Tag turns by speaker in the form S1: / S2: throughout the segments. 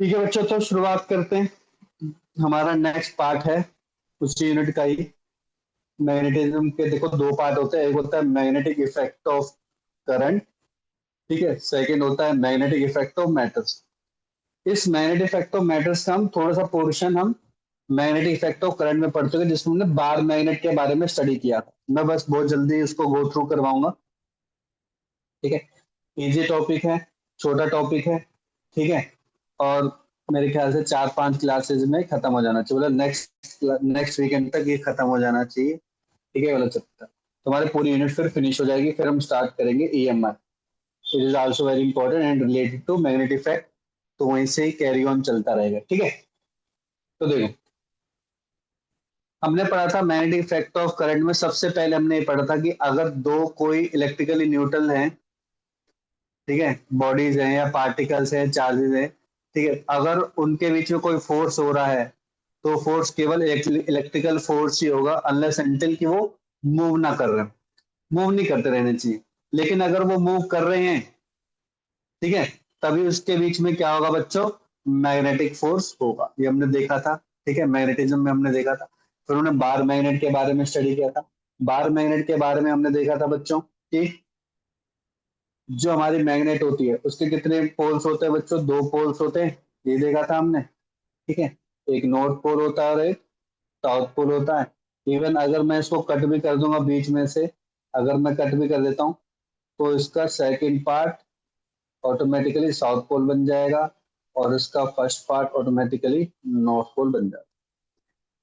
S1: ठीक है बच्चों, तो शुरुआत करते हैं। हमारा नेक्स्ट पार्ट है उसी यूनिट का ही। मैग्नेटिज्म के देखो दो पार्ट होते हैं, एक होता है मैग्नेटिक इफेक्ट ऑफ करंट, ठीक है, सेकंड होता है मैग्नेटिक इफेक्ट ऑफ मैटर्स। इस मैग्नेटिक इफेक्ट ऑफ मैटर्स का हम थोड़ा सा पोर्शन हम मैग्नेटिक इफेक्ट ऑफ करंट में पढ़ चुके, जिसमें हमने बार मैग्नेट के बारे में स्टडी किया था। मैं बस बहुत जल्दी उसको गो थ्रू करवाऊंगा, ठीक है। इजी टॉपिक है, छोटा टॉपिक है, ठीक है। और मेरे ख्याल से 4-5 क्लासेस में खत्म हो जाना चाहिए, मतलब नेक्स्ट नेक्स्ट वीकेंड तक ये खत्म हो जाना चाहिए, ठीक है, वाला चैप्टर। तुम्हारी पूरी यूनिट फिर फिनिश हो जाएगी, फिर हम स्टार्ट करेंगे EMI. It is also very important and related to magnetic effect, तो वहीं से ही कैरी ऑन चलता रहेगा, ठीक है। तो देखो, हमने पढ़ा था मैग्नेटिक इफेक्ट ऑफ करंट में, सबसे पहले हमने ये पढ़ा था कि अगर दो कोई इलेक्ट्रिकली न्यूट्रल हैं, ठीक है, बॉडीज हैं या पार्टिकल्स हैं, चार्जेस हैं, ठीक है, अगर उनके बीच में कोई फोर्स हो रहा है तो फोर्स केवल इलेक्ट्रिकल फोर्स ही होगा, अनलेस अनटिल कि वो मूव ना कर रहे हैं। मूव नहीं करते रहने चाहिए, लेकिन अगर वो मूव कर रहे हैं, ठीक है, तभी उसके बीच में क्या होगा बच्चों, मैग्नेटिक फोर्स होगा। ये हमने देखा था, ठीक है, मैग्नेटिज्म में हमने देखा था। फिर उन्होंने बार मैग्नेट के बारे में स्टडी किया था। बार मैग्नेट के बारे में हमने देखा था बच्चों कि जो हमारी मैग्नेट होती है उसके कितने पोल्स होते हैं बच्चों, दो पोल्स होते हैं, ये देखा था हमने, ठीक है। एक नॉर्थ पोल होता है और एक साउथ पोल होता है। इवन अगर मैं इसको कट भी कर दूंगा बीच में से, अगर मैं कट भी कर देता हूँ, तो इसका second part automatically south pole बन जाएगा और इसका first part automatically north pole बन जाएगा,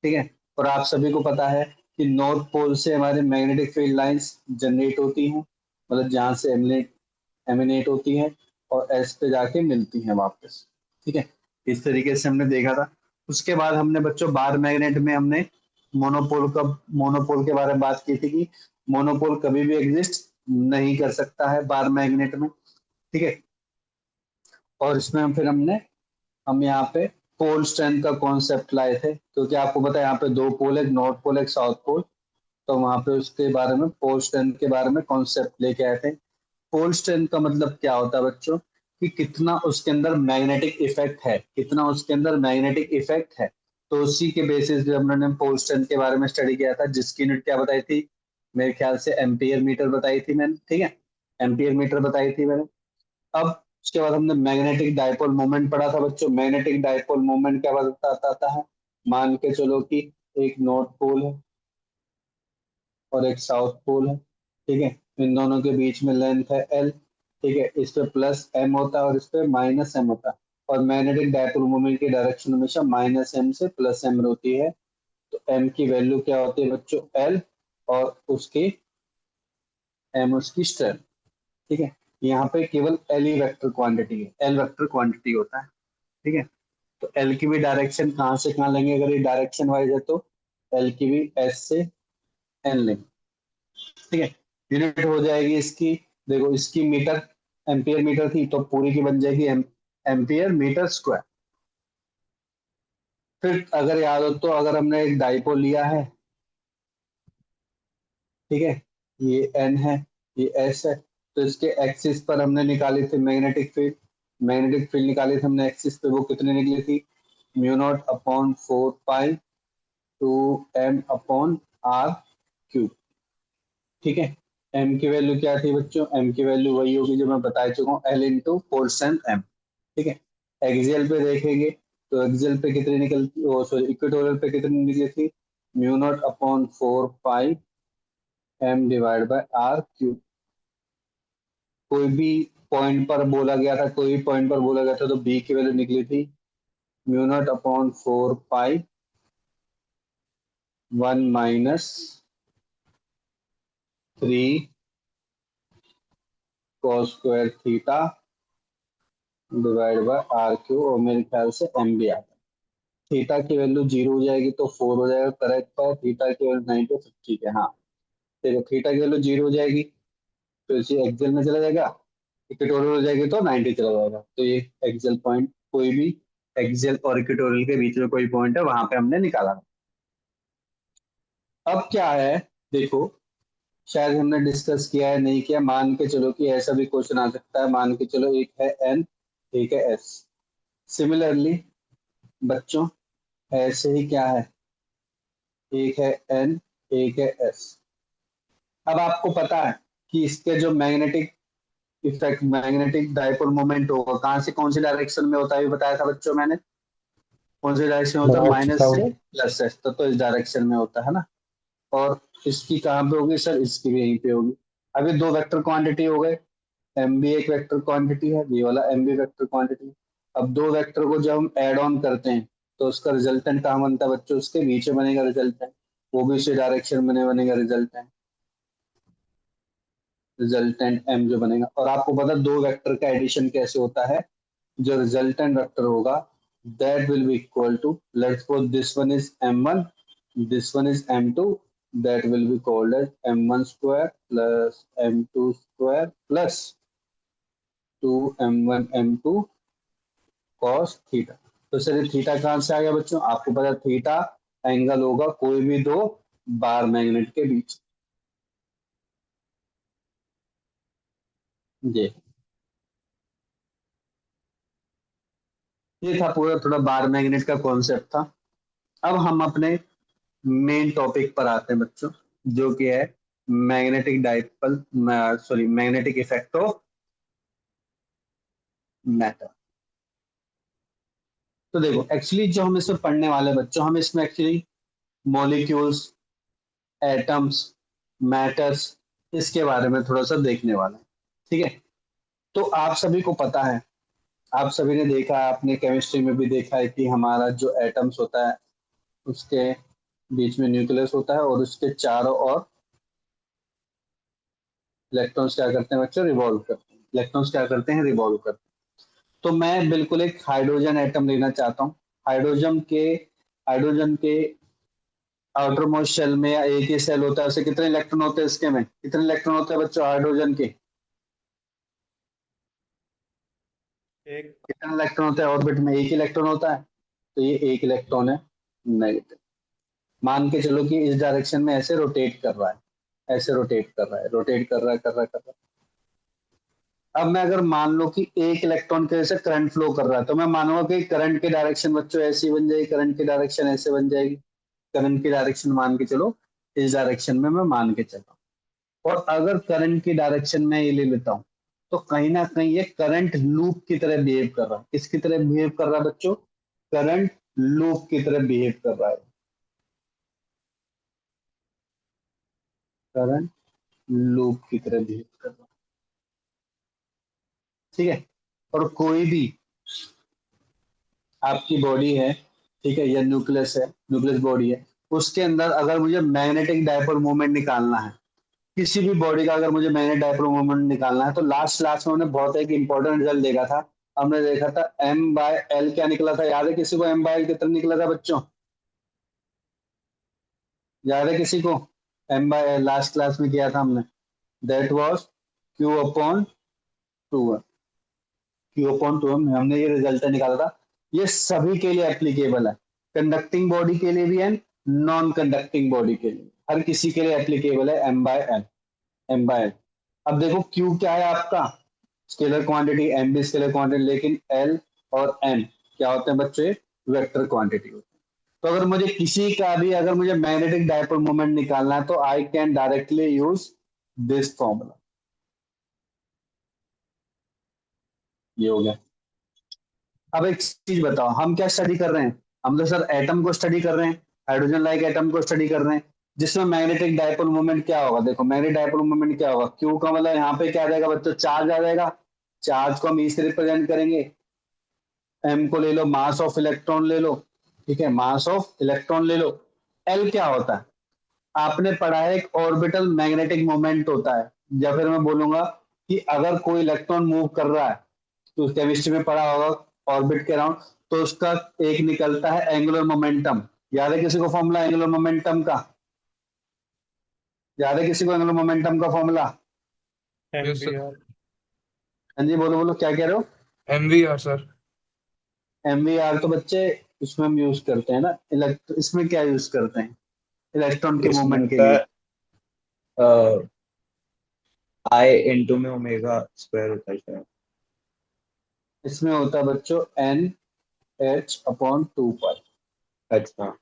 S1: ठीक है। और आप सभी को पता है कि नॉर्थ पोल से हमारे मैग्नेटिक फील्ड लाइंस जनरेट होती हैं, मतलब जहां से एमिनेट होती हैं और एस पे जाके मिलती हैं वापस, ठीक है। इस तरीके से हमने देखा था। उसके बाद हमने बच्चों बार मैग्नेट में हमने मोनोपोल के बारे में बात की थी कि मोनोपोल कभी भी एग्जिस्ट नहीं कर सकता है बार मैग्नेट में, ठीक है। और इसमें हम यहाँ पे पोल स्ट्रेंथ का कॉन्सेप्ट लाए थे, क्योंकि आपको पता है यहाँ पे दो पोल, एक नॉर्थ पोल एक साउथ पोल, तो वहां पे उसके बारे में पोल स्ट्रेंथ के बारे में कॉन्सेप्ट लेके आए थे। पोल स्ट्रेंथ का मतलब क्या होता है बच्चों, कि कितना उसके अंदर मैग्नेटिक इफेक्ट है, कितना उसके अंदर मैग्नेटिक इफेक्ट है। तो उसी के बेसिस पे हमने पोल स्ट्रेंथ के बारे में स्टडी किया था, जिसकी यूनिट क्या बताई थी, मेरे ख्याल से एम्पियर मीटर बताई थी मैंने, ठीक है, एम्पियर मीटर बताई थी मैंने। अब उसके बाद हमने मैग्नेटिक डायपोल मोमेंट पढ़ा था बच्चों। मैग्नेटिक डायपोल मोमेंट क्या बताता है, मान के चलो कि एक नॉर्थ पोल है और एक साउथ पोल है, ठीक है, इन दोनों के बीच में लेंथ है एल, ठीक है, इस पे प्लस एम होता है और इस पे माइनस एम होता है। और मैग्नेटिक डायपोल मोमेंट की डायरेक्शन हमेशा माइनस एम से प्लस एम होती है। तो एम की वैल्यू क्या होती है बच्चों, एल, और उसकी एम उसकी स्ट्रेंथ, ठीक है। यहाँ पे केवल एल ही वेक्टर क्वांटिटी है, एल वेक्टर क्वांटिटी होता है, ठीक है। तो एल की भी डायरेक्शन कहाँ से कहाँ लेंगे, अगर ये डायरेक्शन वाइज है तो एल की भी एस से एन लेंगे, ठीक है। यूनिट हो जाएगी इसकी, देखो इसकी मीटर एम्पियर मीटर थी, तो पूरी की बन जाएगी एम्पियर मीटर स्क्वायर। फिर अगर याद हो तो, अगर हमने एक डाइपोल लिया है, ठीक है, ये एन है, ये एस है, तो इसके एक्सिस पर हमने निकाली थी मैग्नेटिक फील्ड। मैग्नेटिक फील्ड निकाली थी हमने एक्सिस पे, वो कितनी निकली थी, mu naught upon 4 pi two M upon R cube, ठीक है। एम की वैल्यू क्या थी बच्चों, एम की वैल्यू वही होगी जो मैं बता चुका हूँ, एल इंटू फोर्स एम, ठीक है। एक्सियल पे देखेंगे तो एक्सियल पे कितनी निकलती, सॉरी इक्वेटोरियल पे कितनी निकली थी, mu naught upon 4 pi M divide by R cube. कोई भी पॉइंट पर बोला गया था, कोई भी पॉइंट पर बोला गया था, तो बी की वैल्यू निकली थी mu naught upon 4 pi 1 - 3 cos square theta divide by R cube, और मेरे ख्याल से एम भी आता है। थीटा की वैल्यू 0 हो जाएगी तो 4 हो जाएगा, करेक्ट है, थीटा की वैल्यू 90, ठीक है, हाँ। देखो थीटा की वैल्यू 0 हो जाएगी तो इसे एक्सेल में चला जाएगा, इक्वेटोरियल हो जाएगी तो 90 चला जाएगा, तो ये एक्सेल पॉइंट, कोई भी एक्सेल और इक्वेटोरियल के बीच में कोई पॉइंट है, वहां पे हमने निकाला। अब क्या है, देखो, शायद हमने डिस्कस किया है नहीं किया, मान के चलो कि ऐसा भी क्वेश्चन आ सकता है, मान के चलो एक है एन, एक है एस, सिमिलरली बच्चों ऐसे ही क्या है, एक है एन, एक है एस। अब आपको पता है कि इसके जो magnetic effect, magnetic dipole moment होगा कहाँ से कौन सी डायरेक्शन में होता है, ये बताया था बच्चों मैंने। कौन सी डायरेक्शन में होता है,
S2: नॉर्थ
S1: माइनस से
S2: साउथ।
S1: प्लस है, तो इस डायरेक्शन में होता है ना। और इसकी कहाँ पे होगी सर, इसकी भी यहीं पे होगी। अभी दो वेक्टर क्वांटिटी हो गए, एम भी एक वेक्टर क्वांटिटी है, ये वाला एम भी वेक्टर क्वांटिटी। अब दो वेक्टर को जब हम एड ऑन करते हैं तो उसका रिजल्टेंट कहाँ बनता है बच्चों, उसके नीचे बनेगा रिजल्टेंट, वो भी उसी डायरेक्शन में बनेगा रिजल्टेंट। रिजल्टेंट एम जो बनेगा, और आपको पता है दो वेक्टर का एडिशन कैसे होता है, जो रिजल्टेंट वेक्टर होगा that will be equal to, let's suppose this one is m1, this one is m2, that will be called as m1 square plus m2 square plus 2m1 m2 cos theta. तो sir theta कहाँ से आ गया बच्चों, आपको पता theta angle होगा कोई भी दो बार मैग्नेट के बीच। ये ये था पूरा थोड़ा बार मैग्नेट का कॉन्सेप्ट था। अब हम अपने मेन टॉपिक पर आते हैं बच्चों, जो कि है magnetic dipole, sorry magnetic effect of matter. तो देखो एक्चुअली जो हम इसमें पढ़ने वाले बच्चों, हम इसमें एक्चुअली मॉलिक्यूल्स, एटम्स, मैटर्स, इसके बारे में थोड़ा सा देखने वाले हैं। ठीक है, तो आप सभी को पता है, आप सभी ने देखा है, आपने केमिस्ट्री में भी देखा है कि हमारा जो एटम्स होता है उसके बीच में न्यूक्लियस होता है और उसके चारों ओर इलेक्ट्रॉन्स क्या करते हैं बच्चों, रिवॉल्व करते हैं। इलेक्ट्रॉन्स क्या करते हैं, रिवॉल्व करते हैं। तो मैं बिल्कुल एक हाइड्रोजन एटम लेना चाहता हूँ। हाइड्रोजन के आउटर मोस्ट शेल में या एक ही सेल होता है, उसे कितने इलेक्ट्रॉन होते हैं, इसके में कितने इलेक्ट्रॉन होते हैं बच्चों हाइड्रोजन के,
S2: एक।
S1: कितने इलेक्ट्रॉन होते हैं ऑर्बिट में, एक इलेक्ट्रॉन होता है, तो ये एक इलेक्ट्रॉन है नेगेटिव। मान के चलो कि इस डायरेक्शन में ऐसे रोटेट कर रहा है, ऐसे रोटेट कर रहा है, रोटेट कर रहा है, कर रहा है, कर रहा है। अब मैं अगर मान लो कि एक इलेक्ट्रॉन के जैसे करंट फ्लो कर रहा है, तो मैं मानूंगा कि करंट की डायरेक्शन बच्चों ऐसी बन जाएगी, करंट की डायरेक्शन ऐसे बन जाएगी। करंट की डायरेक्शन मान के चलो इस डायरेक्शन में मैं मान के चला हूं। और अगर करंट की डायरेक्शन में ये ले लेता हूं, तो कहीं ना कहीं ये करंट लूप की तरह बिहेव कर रहा है। किसकी तरह बिहेव कर रहा है बच्चों, करंट लूप की तरह बिहेव कर रहा है। करंट लूप की तरह बिहेव कर रहा है। ठीक है, और कोई भी आपकी बॉडी है, ठीक है, या न्यूक्लियस है, न्यूक्लियस बॉडी है, उसके अंदर अगर मुझे मैग्नेटिक डायपोल मोमेंट निकालना है, किसी भी बॉडी का अगर मुझे मैग्नेटिक डायपोल मोमेंट निकालना है, तो लास्ट क्लास में हमने बहुत एक इंपॉर्टेंट रिजल्ट देखा था। हमने देखा था एम बाय एल क्या निकला था, याद है किसी को, एम बाय एल कितना निकला था बच्चों, याद है किसी को, M by L last class में किया था हमने, that was Q upon two, Q upon two हमने ये रिजल्ट निकाला था। ये सभी के लिए एप्लीकेबल है, कंडक्टिंग बॉडी के लिए भी है, नॉन कंडक्टिंग बॉडी के लिए, हर किसी के लिए एप्लीकेबल है M by L, M by L. अब देखो क्यू क्या है आपका, स्केलर क्वांटिटी, एम भी स्केलर क्वांटिटी, लेकिन एल और एम क्या होते हैं बच्चे, वेक्टर क्वांटिटी होते हैं। तो अगर मुझे किसी का भी, अगर मुझे मैग्नेटिक डायपोल मोमेंट निकालना है, तो I can directly use this formula. ये हो गया। अब एक चीज बताओ, हम क्या स्टडी कर रहे हैं, हम तो सर एटम को स्टडी कर रहे हैं, हाइड्रोजन लाइक एटम को स्टडी कर रहे हैं, जिसमें मैग्नेटिक डायपोल मोमेंट क्या होगा। देखो मैग्नेटिक डायपोल मोमेंट क्या होगा, क्यू का मतलब यहाँ पे क्या आ जाएगा बच्चों, चार्ज आ जाएगा। चार्ज को हम ई से रिप्रेजेंट करेंगे, एम को ले लो मास ऑफ इलेक्ट्रॉन ले लो, ठीक है, मास ऑफ इलेक्ट्रॉन ले लो। एल क्या होता है, आपने पढ़ा है एक ऑर्बिटल मैग्नेटिक मोमेंट होता है। या फिर मैं बोलूंगा कि अगर कोई इलेक्ट्रॉन मूव कर रहा है, तो केमिस्ट्री में पढ़ा होगा ऑर्बिट के अराउंड, तो उसका एक निकलता है एंगुलर मोमेंटम। याद है किसी को फॉर्मूला एंगुलर मोमेंटम का, याद है किसी को एंगुलर मोमेंटम का फॉर्मूला।
S2: Yes sir.
S3: MVR।
S1: हाँ जी बोलो बोलो क्या कह रहे हो।
S3: MVR sir.
S1: एमवीआर तो बच्चे इसमें हम यूज करते हैं ना, इसमें क्या यूज करते हैं, इलेक्ट्रॉन के
S2: इसमें
S1: मूवमेंट के
S2: होता
S1: लिए।
S2: है आई इंटू में ओमेगा स्क्वायर होता है शायद।
S1: इसमें होता है बच्चों एन एच अपॉन 2 पाई,
S2: अच्छा,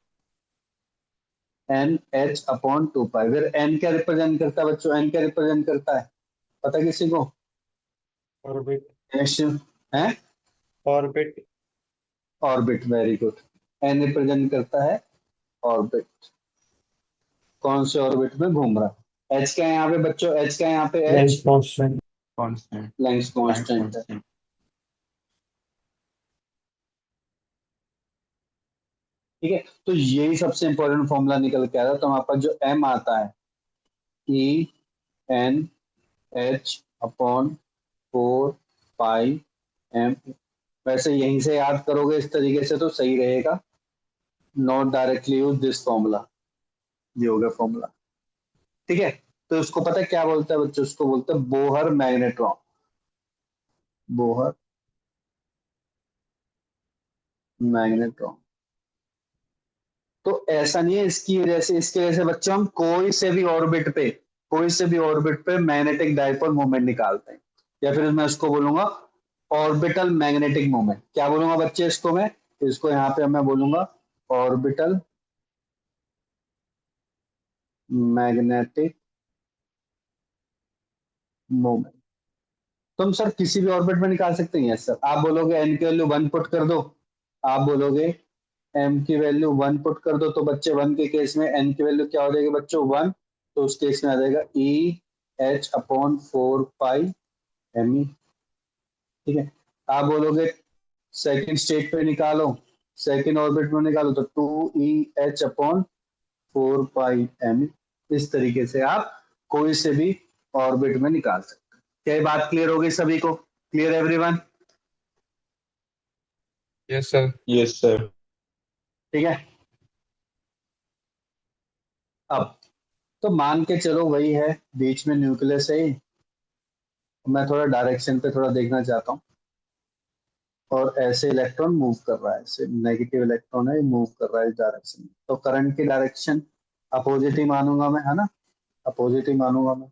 S1: एन एच अपॉन 2 पाई। फिर एन क्या रिप्रेजेंट करता है बच्चों, एन क्या रिप्रेजेंट करता है पता है किसी को?
S2: ऑर्बिट।
S1: एच है
S2: orbit.
S1: Orbit, very good. N represent करता है ऑर्बिट, कौन से ऑर्बिट में घूम रहा है। एच क्या है यहाँ पे बच्चों, एच क्या है यहाँ पे, H
S2: lens constant. Constant.
S1: Lens
S2: time
S1: constant है।
S2: कांस्टेंट।
S1: ठीक है, तो यही सबसे इंपॉर्टेंट फॉर्मूला निकल के आ रहा है। तो हमारे पास जो एम आता है, E N H upon 4 pi M. वैसे यहीं से याद करोगे इस तरीके से तो सही रहेगा, not directly use this formula. ये हो गया फॉर्मूला। ठीक है, तो इसको पता है क्या बोलते हैं बच्चों, उसको बोलते हैं बोहर मैग्नेट्रॉन। Bohr magnetron. तो ऐसा नहीं है, इसकी वजह से, इसके वजह से बच्चों हम कोई से भी ऑर्बिट पे मैग्नेटिक डाइपोल मोमेंट निकालते हैं, या फिर मैं उसको बोलूंगा ऑर्बिटल मैग्नेटिक मोमेंट। क्या बोलूंगा बच्चे इसको मैं, इसको यहाँ पे मैं बोलूंगा ऑर्बिटल मैग्नेटिक मोमेंट। तुम सर किसी भी ऑर्बिट में निकाल सकते हैं सर, आप बोलोगे एन की वैल्यू 1 पुट कर दो, आप बोलोगे एम की वैल्यू 1 पुट कर दो, तो बच्चे 1 के केस में एन की वैल्यू क्या हो जाएगी बच्चों, 1। तो उस केस में आ जाएगा E H upon 4 pi M E. ठीक है, आप बोलोगे सेकंड स्टेट पे निकालो, सेकंड ऑर्बिट में निकालो, तो 2 E H upon 4 pi M. इस तरीके से आप कोई से भी ऑर्बिट में निकाल सकते हैं। क्या ये बात क्लियर होगी सभी को? Clear everyone?
S2: Yes sir. Yes sir.
S1: ठीक है, अब तो मान के चलो वही है, बीच में न्यूक्लियस है ही। मैं थोड़ा डायरेक्शन पे थोड़ा देखना चाहता हूँ, और ऐसे इलेक्ट्रॉन मूव कर रहा है, ऐसे नेगेटिव इलेक्ट्रॉन है, मूव कर रहा है इस डायरेक्शन में, तो करंट की डायरेक्शन अपोजिट ही मानूंगा मैं, है ना, अपोजिट ही मानूंगा मैं।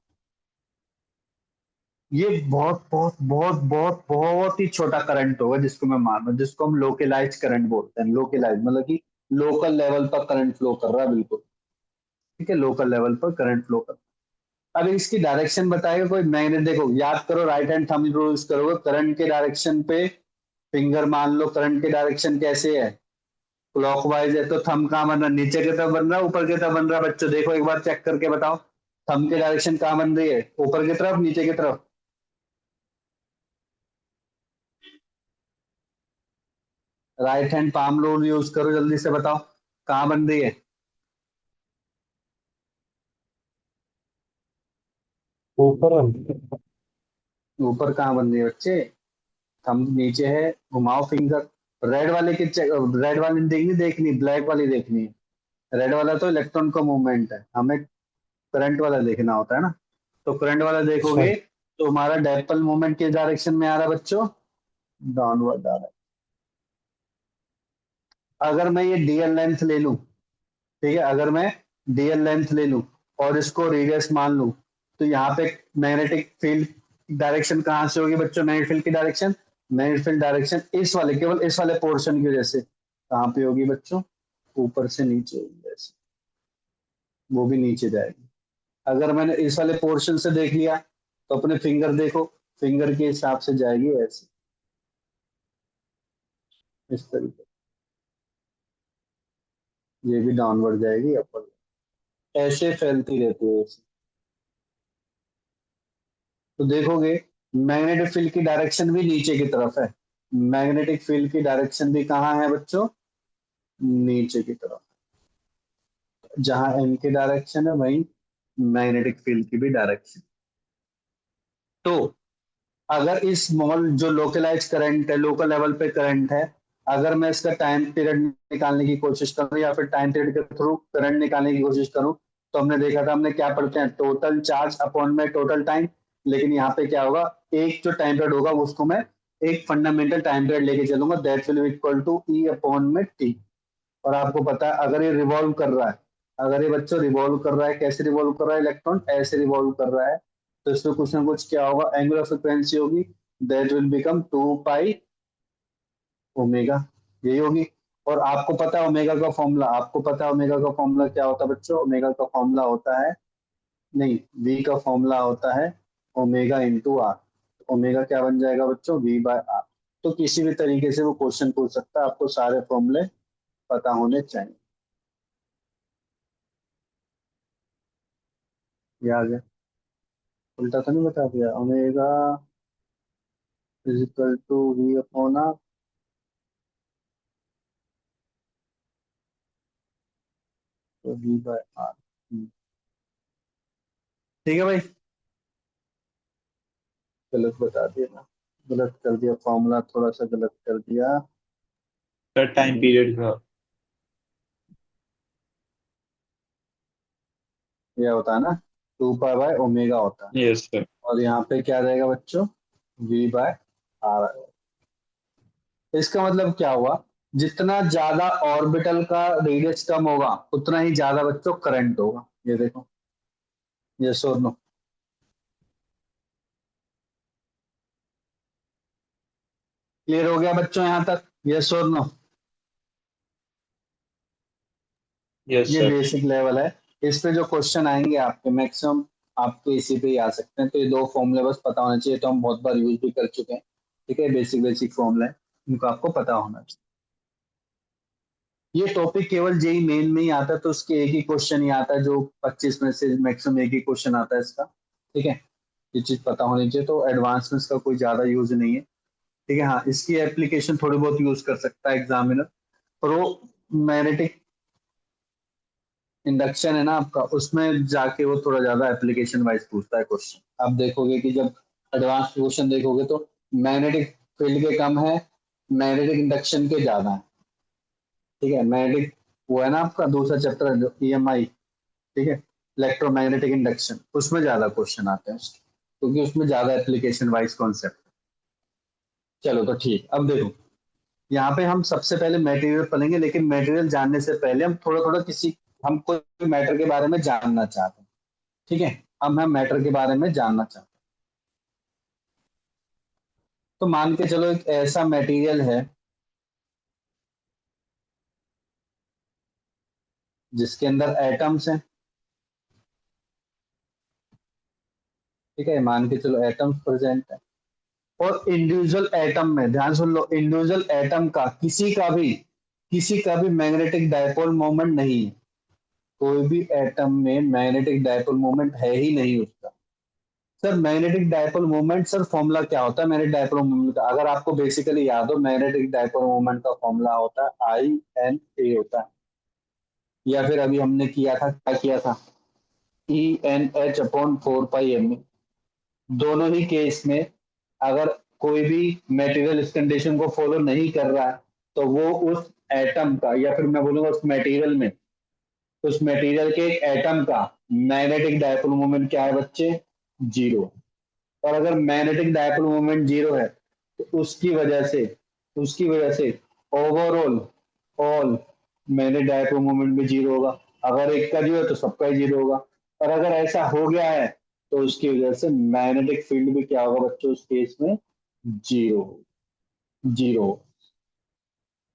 S1: ये बहुत बहुत बहुत बहुत बहुत ही छोटा करंट होगा जिसको मैं मान रहा हूँ, जिसको हम लोकलाइज करंट बोलते हैं। लोकलाइज मतलब कि लोकल लेवल पर करंट फ्लो कर रहा है, बिल्कुल। ठीक है, लोकल लेवल पर करंट फ्लो कर रहा है। अब इसकी डायरेक्शन बताएगा कोई मैग्नेट, देखो याद करो, राइट हैंड थंब यूज करोगे करंट के डायरेक्शन पे, फिंगर मान लो करंट की डायरेक्शन कैसे है, क्लॉकवाइज है, तो थंब कहाँ बन रहा है, नीचे की तरफ बन रहा है ऊपर की तरफ बन रहा है बच्चों, देखो एक बार चेक करके बताओ, थंब की डायरेक्शन कहाँ बन रही है, ऊपर की तरफ नीचे की तरफ? Right hand palm rule use करो, जल्दी से बताओ कहाँ बन रही है।
S2: ऊपर।
S1: ऊपर कहाँ बन रही है बच्चे, थंब नीचे है, घुमाओ फिंगर। रेड वाले की रेड वाली देखनी, देखनी ब्लैक वाली देखनी है। रेड वाला तो इलेक्ट्रॉन का मूवमेंट है, हमें करंट वाला देखना होता है ना। तो करंट वाला
S2: सर।
S1: देखोगे तो हमारा डायपोल मूवमेंट किस डायरेक्शन में आ रहा है बच्चों, डाउनवर्ड आ रहा है। अगर मैं ये डीएल लेंथ ले लूं, ठीक है, अगर मैं डीएल लेंथ ले लूं और इसको रेडियस मान लूं, तो यहाँ पे मैग्नेटिक फील्ड डायरेक्शन कहाँ से होगी बच्चों, मैग्नेटिक फील्ड की डायरेक्शन, मैग्नेटिक फील्ड डायरेक्शन इस वाले, केवल इस वाले पोर्शन की वजह से कहाँ पे होगी बच्चों, ऊपर से नीचे होगी, ऐसे वो भी नीचे जाएगी। अगर मैंने इस वाले पोर्शन से देख लिया, तो अपने फिंगर देखो, फिंगर के हिसाब से जाएगी ऐसे, इस तरीके, ये भी डाउनवर्ड जाएगी, अपर, ऐसे फैलती रहती है ऐसे। तो देखोगे मैग्नेटिक फील्ड की डायरेक्शन भी नीचे की तरफ है, मैग्नेटिक फील्ड की डायरेक्शन भी कहाँ है बच्चों, नीचे की तरफ। जहां एम की डायरेक्शन है वहीं मैग्नेटिक फील्ड की भी डायरेक्शन। तो अगर इस स्मॉल जो लोकलाइज करंट है, लोकल लेवल पे करंट है, अगर मैं इसका टाइम पीरियड निकालने की कोशिश करूं, या फिर टाइम पीरियड के थ्रू करंट निकालने की कोशिश करूं, तो हमने देखा था, हमने क्या पढ़ते हैं, टोटल चार्ज अपॉन में टोटल टाइम। लेकिन यहाँ पे क्या होगा, एक जो टाइम पीरियड होगा उसको मैं एक फंडामेंटल टाइम पीरियड लेके चलूंगा, that will equal to E upon में टी। और आपको पता है अगर ये रिवॉल्व कर रहा है, अगर ये बच्चों रिवॉल्व कर रहा है, कैसे रिवॉल्व कर रहा है, इलेक्ट्रॉन ऐसे रिवॉल्व कर रहा है, तो इसमें कुछ ना कुछ क्या होगा, एंगुलर फ्रीक्वेंसी होगी, that will become 2 pi omega. यही होगी। और आपको पता है ओमेगा का फॉर्मूला, आपको पता है ओमेगा का फॉर्मूला क्या होता है बच्चों? ओमेगा का फॉर्मूला होता है, नहीं, वी का फॉर्मूला होता है ओमेगा इंटू आर। ओमेगा क्या बन जाएगा बच्चों? V by R. तो किसी भी तरीके से वो क्वेश्चन पूछ सकता है, आपको सारे फॉर्मूले पता होने चाहिए। ये आ गया, उल्टा तो नहीं बता दिया? Omega is equal to V upon R, तो वी बाय आर। ठीक है भाई, गलत बता दिया ना, गलत कर दिया, फॉर्मूला थोड़ा सा गलत कर दिया।
S2: सर टाइम पीरियड का।
S1: ये होता है ना, 2 पाई बाय ओमेगा होता है,
S2: यस सर।
S1: और यहाँ पे क्या रहेगा बच्चों? V by R. इसका मतलब क्या हुआ? जितना ज्यादा ऑर्बिटल का रेडियस कम होगा उतना ही ज्यादा बच्चों करंट होगा। ये देखो, ये और नो? क्लियर हो गया बच्चों यहाँ तक? ये और नो?
S2: यस
S1: ये
S2: सर।
S1: बेसिक लेवल है। इस पे जो क्वेश्चन आएंगे आपके मैक्सिमम, आपके इसी पे ही आ सकते हैं। तो ये दो फॉर्मूले बस पता होने चाहिए, तो हम बहुत बार यूज भी कर चुके हैं। ठीक है, बेसिक बेसिक फॉर्मूला है, इनको आपको पता होना चाहिए। ये टॉपिक केवल जेई मेन में ही आता है, तो उसके एक ही क्वेश्चन ही आता है, जो 25 में से मैक्सिमम एक ही क्वेश्चन आता है इसका। ठीक है, ये चीज पता होनी चाहिए। तो एडवांस में इसका कोई ज्यादा यूज नहीं है। ठीक है, हाँ, इसकी एप्लीकेशन थोड़ी बहुत यूज कर सकता है एग्जामिनर। प्रो मैग्नेटिक इंडक्शन है ना आपका, उसमें जाके वो थोड़ा ज्यादा एप्लीकेशन वाइज पूछता है क्वेश्चन। आप देखोगे कि जब एडवांस क्वेश्चन देखोगे तो मैग्नेटिक फील्ड के कम है, मैग्नेटिक इंडक्शन के ज्यादा है। ठीक है, मैग्नेटिक वो है ना आपका दूसरा चैप्टर है जो ईएमआई। ठीक है, इलेक्ट्रोमैग्नेटिक इंडक्शन, उसमें ज्यादा क्वेश्चन आते हैं क्योंकि उसमें ज्यादा एप्लीकेशन वाइज कॉन्सेप्ट। चलो तो ठीक, अब देखो, यहाँ पे हम सबसे पहले मटेरियल पढ़ेंगे, लेकिन मटेरियल जानने से पहले हम थोड़ा थोड़ा हम कोई मैटर के बारे में जानना चाहते हैं। ठीक है, हम मैटर के बारे में जानना चाहते हैं। तो मान के चलो एक ऐसा मटेरियल है जिसके अंदर एटम्स हैं। ठीक है, मान के चलो एटम्स प्रेजेंट है, और इंडिविजुअल एटम में, ध्यान सुन लो, इंडिविजुअल एटम का किसी का भी मैग्नेटिक डायपोल मोमेंट नहीं है। कोई भी एटम में मैग्नेटिक डायपोल मोमेंट है ही नहीं उसका। Sir magnetic dipole moment, sir formula क्या होता है मैग्नेटिक डायपोल मोमेंट का? अगर आपको बेसिकली याद हो, मैग्नेटिक डायपोल मोमेंट का फॉर्मूला होता है I N A होता है, या फिर अभी हमने किया था, क्या किया था? ENH/4πm। दोनों ही केस में अगर कोई भी मटेरियल इस कंडीशन को फॉलो नहीं कर रहा है, तो वो उस एटम का, या फिर मैं बोलूंगा उस मटेरियल में, उस मटेरियल के एक एटम का मैग्नेटिक डायपोल मोमेंट क्या है बच्चे? जीरो। और अगर मैग्नेटिक डायपोल मोमेंट जीरो है, तो उसकी वजह से overall all magnetic dipole moment भी जीरो होगा। अगर एक का जीरो है तो सबका ही जीरो होगा। और अगर ऐसा हो गया है, तो उसकी वजह से मैग्नेटिक फील्ड भी क्या होगा बच्चों उस केस में? जीरो। जीरो।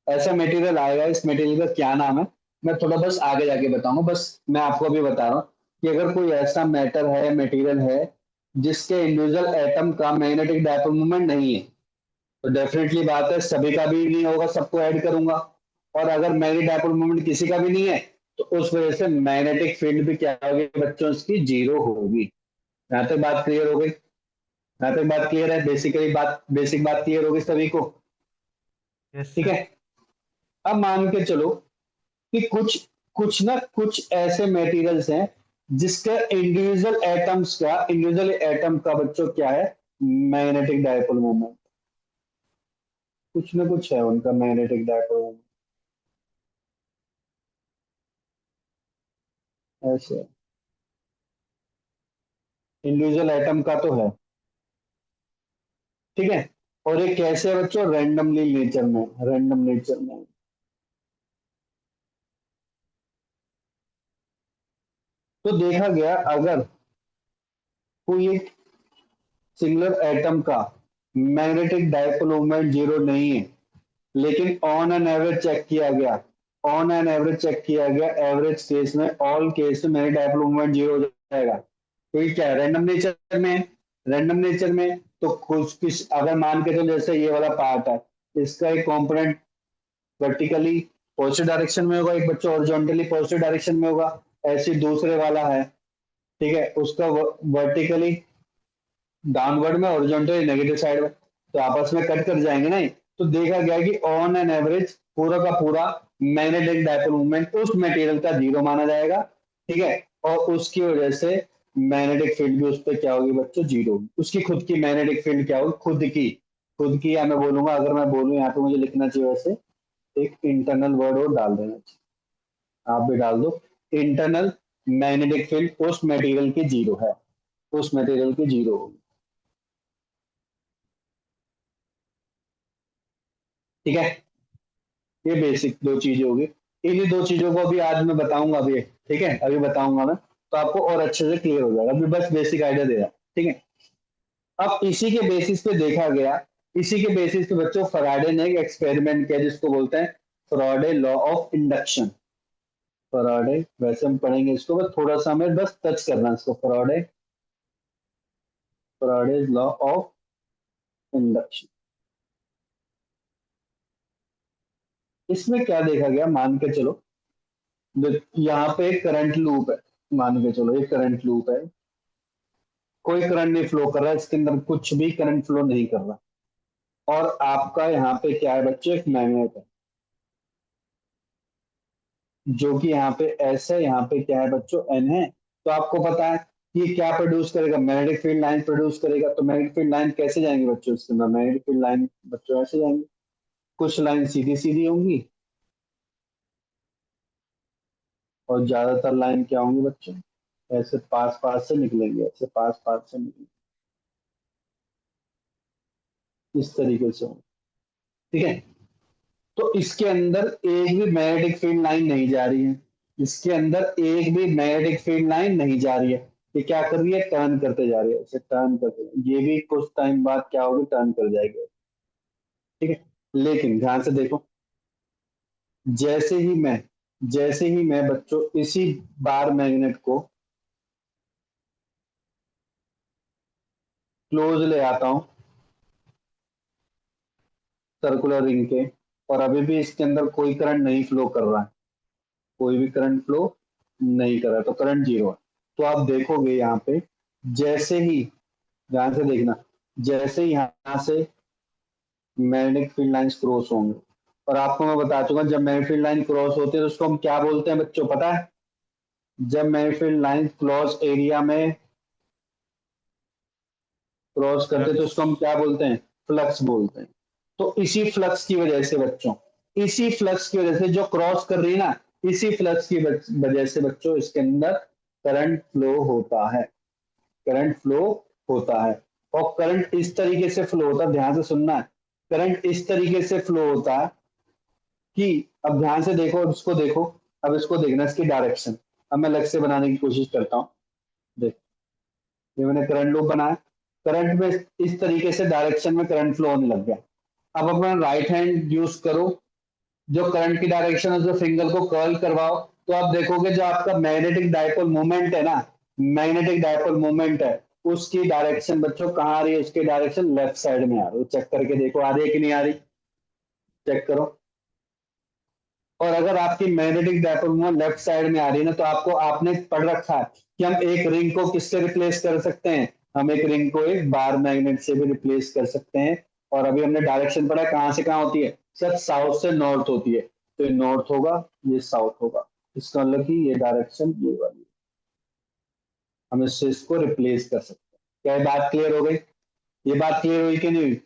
S1: ऐसा मटेरियल आएगा, इस मटेरियल का क्या नाम है? मैं थोड़ा बस आगे जाके बताऊंगा, बस मैं आपको अभी बता रहा हूँ कि अगर कोई ऐसा मैटर है, मटेरियल है, जिसके इंडिविजुअल एटम का मैग्नेटिक डायपोल मोमेंट नहीं है, तो डेफिनेटली बात है सभी का भी नहीं होगा, सबको ऐड करूंगा। और अगर मैग्नेटिक डायपोल मोमेंट किसी का भी नहीं है, तो उस वजह से मैग्नेटिक फील्ड भी क्या होगी बच्चों? उसकी जीरो होगी। यहाँ तक बात क्लियर हो गई? यहाँ तक बात क्लियर है? बेसिकली बात, बेसिक बात क्लियर होगी सभी को?
S2: यस
S1: ठीक
S2: सर।
S1: है, अब मान के चलो कि कुछ कुछ ऐसे मटेरियल्स हैं जिसका इंडिविजुअल एटम का बच्चों क्या है? Magnetic dipole moment. कुछ ना कुछ है उनका मैग्नेटिक डायपोल मोमेंट ऐसे। इंडिविजुअल एटम का तो है। ठीक है, और ये कैसे है बच्चों? रैंडमली नेचर में, रैंडम नेचर में। तो देखा गया अगर कोई एक सिंगुलर एटम का मैग्नेटिक डायपोल मोमेंट जीरो नहीं है, लेकिन ऑन एन एवरेज चेक किया गया, ऑन एन एवरेज चेक किया गया, एवरेज केस में, ऑल केस में मेरे डायपोल मूवमेंट जीरो हो जाएगा। तो ये क्या है, रैंडम नेचर में, रैंडम नेचर में तो कुछ किस अगर मान के चलो जैसे ये वाला पार्ट है, इसका एक कंपोनेंट वर्टिकली पॉजिटिव डायरेक्शन में होगा, एक बच्चा हॉरिजॉन्टली पॉजिटिव डायरेक्शन में होगा, ऐसे दूसरे वाला है, ठीक है, उसका वर्टिकली डाउनवर्ड में, हॉरिजॉन्टली नेगेटिव साइड में, तो आपस में कट कर जाएंगे नहीं। तो देखा गया कि ऑन एन एवरेज पूरा का पूरा मैग्नेटिक डायपोल मूवमेंट उस मटेरियल का जीरो माना जाएगा, ठीक है, और उसकी वजह से मैग्नेटिक फील्ड भी उस पर क्या होगी बच्चों, जीरो होगी। उसकी खुद की मैग्नेटिक फील्ड क्या होगी, खुद की, या मैं बोलूंगा, अगर मैं बोलूं यहाँ पे मुझे लिखना चाहिए वैसे एक इंटरनल वर्ड और डाल देना चाहिए, आप भी डाल दो, इंटरनल मैग्नेटिक फील्ड उस मटेरियल की जीरो है, उस मटेरियल की जीरो होगी, ठीक है। ये बेसिक दो चीजें होगी, इन्हीं दो चीजों को अभी आज मैं बताऊंगा अभी, ठीक है, अभी बताऊंगा मैं, तो आपको और अच्छे से क्लियर हो जाएगा, अभी बस बेसिक आइडिया दे रहा, ठीक है। अब इसी के बेसिस पे देखा गया, इसी के बेसिस पे बच्चों फराडे ने एक एक्सपेरिमेंट किया जिसको बोलते हैं Faraday law of induction. Faraday, वैसे हम पढ़ेंगे इसको, बस थोड़ा सा हमें बस टच करना है इसको, Faraday, Faraday law of induction. इसमें क्या देखा गया, मान के चलो यहाँ पे एक करंट लूप है, मान के चलो एक करंट लूप है, कोई करंट नहीं फ्लो कर रहा है इसके अंदर, कुछ भी करंट फ्लो नहीं कर रहा, और आपका यहाँ पे क्या है बच्चे, एक मैग्नेट है जो कि यहाँ पे एस है, यहाँ पे क्या है बच्चों, एन है। तो आपको पता है कि ये क्या प्रोड्यूस करेगा, मैग्नेटिक फील्ड लाइन प्रोड्यूस करेगा। तो मैग्नेटिक फील्ड लाइन कैसे जाएंगे बच्चों इसके अंदर, मैग्नेटिक फील्ड लाइन बच्चों ऐसे जाएंगे, कुछ लाइन सीधी सीधी होंगी और ज्यादातर लाइन क्या होंगी बच्चों, ऐसे पास पास से निकलेंगे, ऐसे पास पास से निकलेंगे, इस तरीके से होंगे, ठीक है। तो इसके अंदर एक भी मैग्नेटिक फील्ड लाइन नहीं जा रही है, इसके अंदर एक भी मैग्नेटिक फील्ड लाइन नहीं जा रही है, ये क्या कर रही है, टर्न करते जा रही है, ऐसे टर्न करते, ये भी कुछ टाइम बाद क्या होगी, टर्न कर जाएगी, ठीक है। लेकिन ध्यान से देखो, जैसे ही मैं जैसे ही मैं बच्चों इसी बार मैग्नेट को क्लोज ले आता हूं सर्कुलर रिंग के, और अभी भी इसके अंदर कोई करंट नहीं फ्लो कर रहा है, कोई भी करंट फ्लो नहीं कर रहा है, तो करंट जीरो है। तो आप देखोगे यहाँ पे, जैसे ही, ध्यान से देखना, जैसे ही यहाँ से मैग्नेटिक फील्ड लाइंस क्रॉस होंगे, और आपको मैं बता चुका जब मैग्नेटिक फील्ड लाइन क्रॉस होती है तो उसको हम क्या बोलते हैं बच्चों, पता है, जब magnetic field line close area में क्रॉस करते हैं तो उसको हम
S2: फ्लक्स।
S1: क्या बोलते हैं, फ्लक्स बोलते हैं। तो इसी फ्लक्स की वजह से बच्चों, इसी फ्लक्स की वजह से जो क्रॉस कर रही है ना, इसी फ्लक्स की वजह से बच्चों इसके अंदर करंट फ्लो होता है, करंट फ्लो होता है। और करंट इस तरीके से फ्लो होता है, ध्यान से सुनना है, करंट इस तरीके से फ्लो होता है कि, अब ध्यान से देखो, अब इसको देखो, अब इसको देखना इसकी डायरेक्शन, अब मैं अलग से बनाने की कोशिश करता हूँ। देख, ये मैंने करंट लूप बनाया, करंट में इस तरीके से डायरेक्शन में करंट फ्लो होने लग गया। अब अपना राइट हैंड यूज करो, जो करंट की डायरेक्शन है उसको फिंगर को कर्ल करवाओ, तो आप देखोगे जो आपका मैग्नेटिक डायपोल मूवमेंट है ना, मैग्नेटिक डायपोल मूवमेंट है, उसकी डायरेक्शन बच्चों कहाँ आ रही है, उसकी डायरेक्शन लेफ्ट साइड में आ रही है। चेक करके देखो आ रही है कि नहीं आ रही, चेक करो। और अगर आपकी magnetic dipole movement left side में आ रही है ना, तो आपको, आपने पढ़ रखा है कि हम एक रिंग को किससे रिप्लेस कर सकते हैं, हम एक रिंग को एक बार मैग्नेट से भी रिप्लेस कर सकते हैं। और अभी हमने डायरेक्शन पढ़ा कहाँ से कहाँ होती है, सब साउथ से नॉर्थ होती है, तो ये नॉर्थ होगा, ये साउथ होगा, इसका मतलब कि ये डायरेक्शन ये वाली, हम इससे इसको रिप्लेस कर सकते हैं। क्या ये बात क्लियर हो गई, ये बात क्लियर हुई कि नहीं हुई,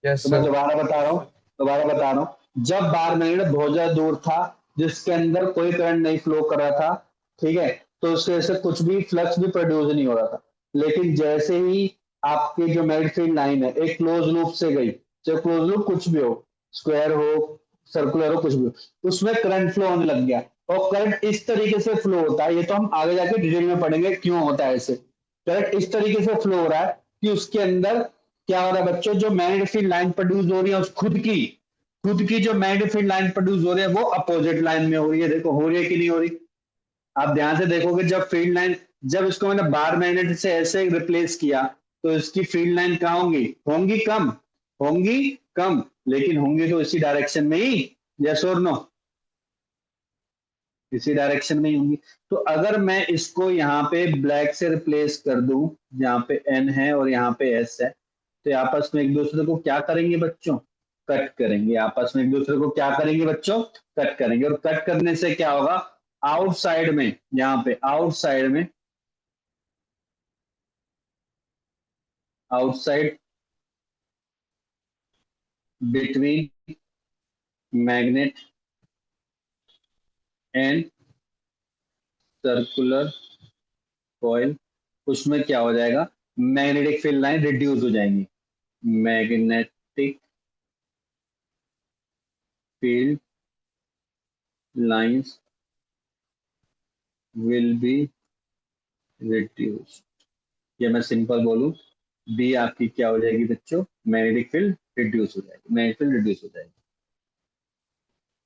S2: यस
S1: तो मैं
S2: सर।
S1: दोबारा बता रहा हूँ, दोबारा बता रहा हूँ, जब बार मैग्नेट बहुत ज्यादा दूर था, जिसके अंदर कोई करंट नहीं फ्लो कर रहा था, ठीक है, तो उसकी वजह से कुछ भी फ्लक्स भी प्रोड्यूस नहीं हो रहा था। लेकिन जैसे ही आपकी जो मैग्नेटिक फील्ड लाइन है एक क्लोज लूप से गई, चाहे क्लोज लूप कुछ भी हो, स्क्वायर हो, सर्कुलर हो, कुछ भी हो, उसमें करंट फ्लो होने लग गया। और करंट इस तरीके से फ्लो होता है, ये तो हम आगे जाके डिटेल में पढ़ेंगे क्यों होता है ऐसे। करंट इस तरीके से फ्लो हो रहा है कि उसके अंदर क्या हो रहा है बच्चों, जो मैग्नेटिक फील्ड लाइन प्रोड्यूस हो रही है उस खुद की, खुद की जो मैग्नेटिक फील्ड लाइन प्रोड्यूस हो रही है वो अपोजिट लाइन में हो रही है। देखो हो रही है कि नहीं हो रही। आप ध्यान से देखोगे जब फील्ड लाइन, जब इसको मैंने बार मैग्नेट से ऐसे रिप्लेस किया तो इसकी फील्ड लाइन कहाँ होंगी, होंगी कम, होंगी कम, लेकिन होंगी तो इसी डायरेक्शन में ही। यस और नो, इसी डायरेक्शन में ही होंगी। तो अगर मैं इसको यहाँ पे ब्लैक से रिप्लेस कर दूं, यहाँ पे एन है और यहाँ पे एस है, तो ये आपस में एक दूसरे को क्या करेंगे बच्चों, कट करेंगे। आपस में एक दूसरे को क्या करेंगे बच्चों, कट करेंगे। और कट करने से क्या होगा, आउटसाइड में, यहाँ पे आउटसाइड में, outside between magnet and circular coil, उसमें क्या हो जाएगा, मैग्नेटिक फील्ड लाइन रिड्यूस हो जाएंगी। Magnetic field lines will be reduce, या मैं सिंपल बोलूं, बी आपकी क्या हो जाएगी बच्चों, मैग्नेटिक फील्ड रिड्यूस हो जाएगी, मैग्नेटिक फील्ड रिड्यूस हो जाएगी।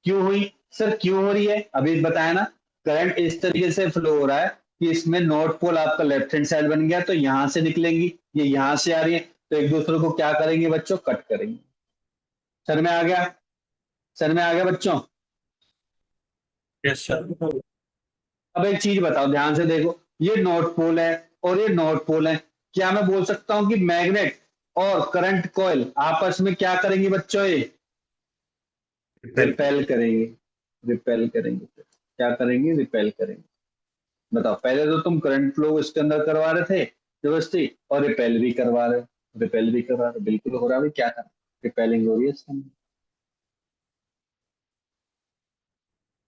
S1: क्यों हुई सर, क्यों हो रही है, अभी बताया ना, करंट इस तरीके से फ्लो हो रहा है कि इसमें नॉर्थ पोल आपका लेफ्ट हैंड साइड बन गया, तो यहां से निकलेंगी, ये यहां से आ रही है, तो एक दूसरे को क्या करेंगे बच्चों, कट करेंगे। सर में आ गया, सर में आ गया बच्चों।
S2: Yes sir.
S1: अब एक चीज बताओ, ध्यान से देखो, ये नॉर्थ पोल है और ये नॉर्थ पोल है, क्या मैं बोल सकता हूं कि मैग्नेट और करंट कॉइल आपस में क्या करेंगे बच्चों, ये रिपेल करेंगे, रिपेल करेंगे। क्या करेंगे, रिपेल करेंगे। बताओ, पहले तो तुम करंट फ्लो इसके अंदर करवा रहे थे जबरदस्ती, और रिपेल भी करवा रहे हो, रिपेल भी करवा रहे हो, बिल्कुल हो रहा है, क्या था, रिपेलिंग हो रही है इसके अंदर।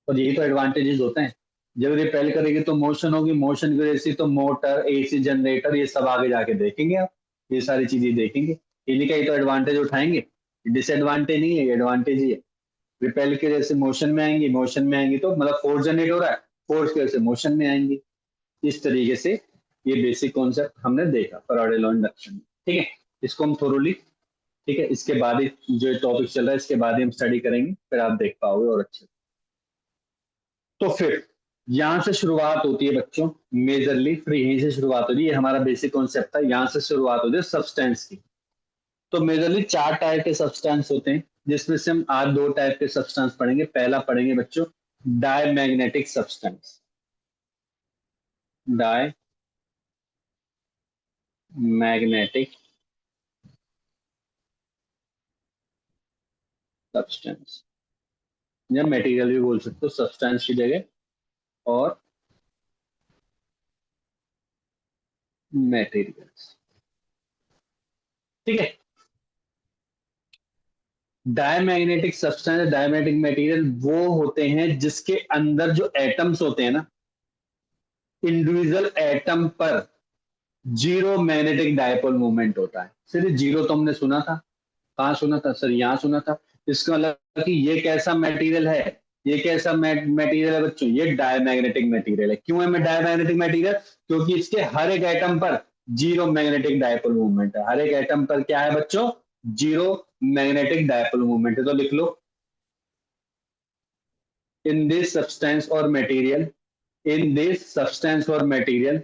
S1: और यही तो एडवांटेजेस होते हैं, जब रिपेल करेगी तो मोशन होगी, मोशन की वजह से तो मोटर, एसी जनरेटर, ये सब आगे जाके देखेंगे आप, ये सारी चीजें देखेंगे, इन्हीं का ही तो एडवांटेज उठाएंगे। डिसएडवांटेज नहीं है, एडवांटेज ही है। रिपेल की वजह से मोशन में आएंगी, मोशन में आएंगी तो मतलब फोर्स जनरेट हो रहा है, फोर्स की वजह से मोशन में आएंगी। इस तरीके से ये बेसिक कॉन्सेप्ट हमने देखा फैराडे लॉ इंडक्शन में। ठीक है, इसको हम थोरोली, ठीक है, इसके बाद ही जो टॉपिक चल रहा है इसके बाद ही हम स्टडी करेंगे, फिर आप देख पाओगे और अच्छे। तो फिर यहां से शुरुआत होती है बच्चों, मेजरली फिर यहीं से शुरुआत होती है, ये हमारा बेसिक कॉन्सेप्ट था, यहां से शुरुआत होती है सब्सटेंस की। तो मेजरली 4 टाइप के सब्सटेंस होते हैं, जिसमें से हम आज 2 टाइप के सब्सटेंस पढ़ेंगे। पहला पढ़ेंगे बच्चों डायमैग्नेटिक सब्सटेंस, डायमैग्नेटिक सब्सटेंस, या मटेरियल भी बोल सकते हो सब्सटेंस की जगह, और मटेरियल्स। ठीक है, डायमैग्नेटिक सब्सटेंस, डायमैग्नेटिक मटेरियल वो होते हैं जिसके अंदर जो एटम्स होते हैं ना, इंडिविजुअल एटम पर जीरो मैग्नेटिक डायपोल मूवमेंट होता है। सिर्फ जीरो तो हमने सुना था, कहाँ सुना था सर, यहाँ सुना था। इसका मतलब कि ये कैसा मटेरियल है, ये कैसा मटेरियल है बच्चों, ये डायमैग्नेटिक मटेरियल है। क्यों है मैं डायमैग्नेटिक मटेरियल, क्योंकि इसके हर एक एटम पर जीरो मैग्नेटिक डायपोल मूवमेंट है। हर एक एटम पर क्या है बच्चों, जीरो मैग्नेटिक डायपोल मूवमेंट है। तो लिख लो, इन दिस सब्सटेंस और मटेरियल, इन दिस सब्सटेंस और material,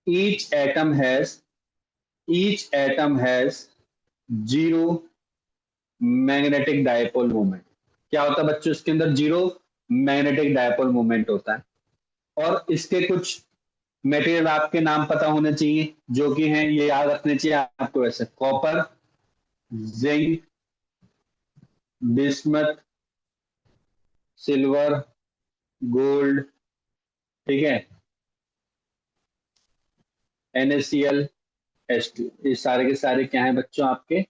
S1: each atom has each atom has zero magnetic dipole movement. क्या होता है बच्चों, इसके अंदर जीरो मैग्नेटिक डायपोल मूवमेंट होता है। और इसके कुछ मटेरियल आपके नाम पता होने चाहिए, जो कि हैं, ये याद रखने चाहिए आपको, वैसे copper, zinc, bismuth, silver, gold, ठीक है, NaCl, H2, ये सारे के सारे क्या है बच्चों आपके,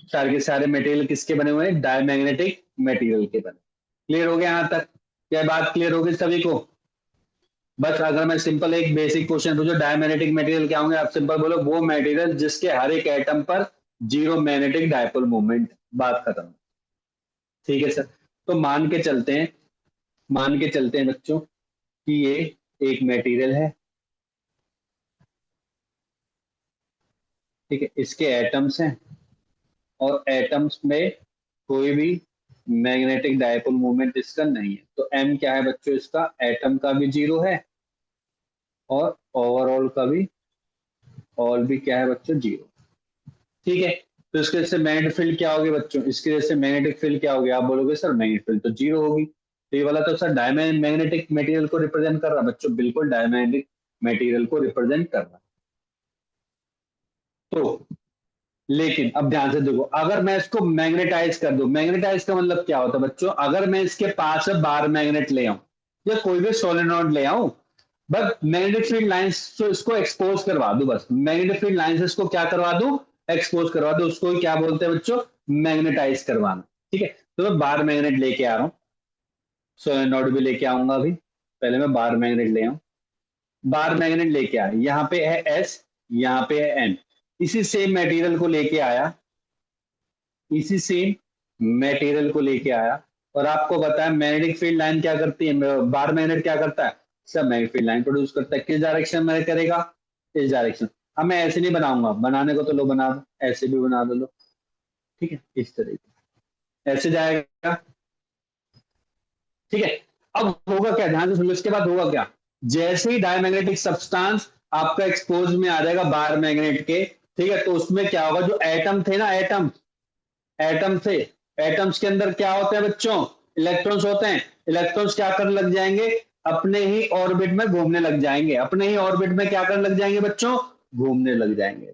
S1: सारे के सारे मटेरियल किसके बने हुए हैं, डायमैग्नेटिक मटेरियल के बने। क्लियर हो गया यहां तक, क्या बात क्लियर हो गई सभी को। बस अगर मैं सिंपल एक बेसिक क्वेश्चन पूछो, डायमैग्नेटिक मटेरियल क्या होंगे, आप सिंपल बोलो वो मटेरियल जिसके हर एक एटम पर जीरो मैग्नेटिक डायपोल मूवमेंट, बात खत्म। ठीक है सर, तो मान के चलते हैं, मान के चलते हैं बच्चों कि ये एक मटेरियल है, ठीक है, इसके एटम्स हैं, और एटम्स में कोई भी मैग्नेटिक डायपोल मोमेंट इसका नहीं है। तो m क्या है बच्चों इसका, एटम का भी 0 है और ओवरऑल का भी, ऑल भी क्या है बच्चों 0। ठीक है, तो इसके वजह से मैग्नेटिक फील्ड क्या होगी बच्चों, इसकी वजह से मैग्नेटिक फील्ड क्या होगी, आप बोलोगे सर मैग्नेटिक फील्ड तो 0 होगी। तो ये वाला तो सर डायमैग्नेटिक मटेरियल को रिप्रेजेंट कर रहा है बच्चों, बिल्कुल डायमैग्नेटिक मटेरियल को रिप्रेजेंट कर रहा है। तो लेकिन अब ध्यान से देखो, अगर मैं इसको मैग्नेटाइज कर दूं, मैग्नेटाइज का मतलब क्या होता है बच्चों, अगर मैं इसके पास से बार मैग्नेट ले आऊं या कोई भी सोलेनोइड ले आऊं, बस मैग्नेटिक फील्ड लाइंस से इसको एक्सपोज करवा दूं, बस मैग्नेटिक फील्ड लाइन से इसको क्या करवा दूं, एक्सपोज करवा दूं, उसको ही क्या बोलते हैं बच्चों, मैग्नेटाइज करवाना। ठीक है, तो मैं बार मैग्नेट लेके आ रहा हूँ, सोलेनोइड भी लेके आऊंगा अभी, पहले मैं बार मैग्नेट ले आऊं, बार मैग्नेट लेके आया, यहाँ पे है एस, यहाँ पे है एन, इसी सेम मटेरियल को लेके आया, इसी सेम मटेरियल को लेके आया, और आपको बताया मैग्नेटिक फील्ड लाइन क्या करती है, बार मैग्नेट क्या करता है, सब मैग्नेटिक फील्ड लाइन प्रोड्यूस करता है, किस डायरेक्शन में करेगा, इस डायरेक्शन। अब मैं ऐसे नहीं बनाऊंगा, बनाने को तो लो बना दो, ऐसे भी बना दो लो, ठीक है, इस तरीके ऐसे जाएगा। ठीक है, अब होगा क्या, ध्यान से सुनो, इसके बाद होगा क्या, जैसे ही डायमैग्नेटिक सब्सटेंस आपका एक्सपोज में आ जाएगा बार मैग्नेट के, ठीक है, तो उसमें क्या होगा, जो एटम थे ना, एटम एटम थे, एटम्स के अंदर क्या होते हैं बच्चों, इलेक्ट्रॉन्स होते हैं, इलेक्ट्रॉन्स क्या करने लग जाएंगे, अपने ही ऑर्बिट में घूमने लग जाएंगे, अपने ही ऑर्बिट में क्या करने लग जाएंगे बच्चों, घूमने लग जाएंगे।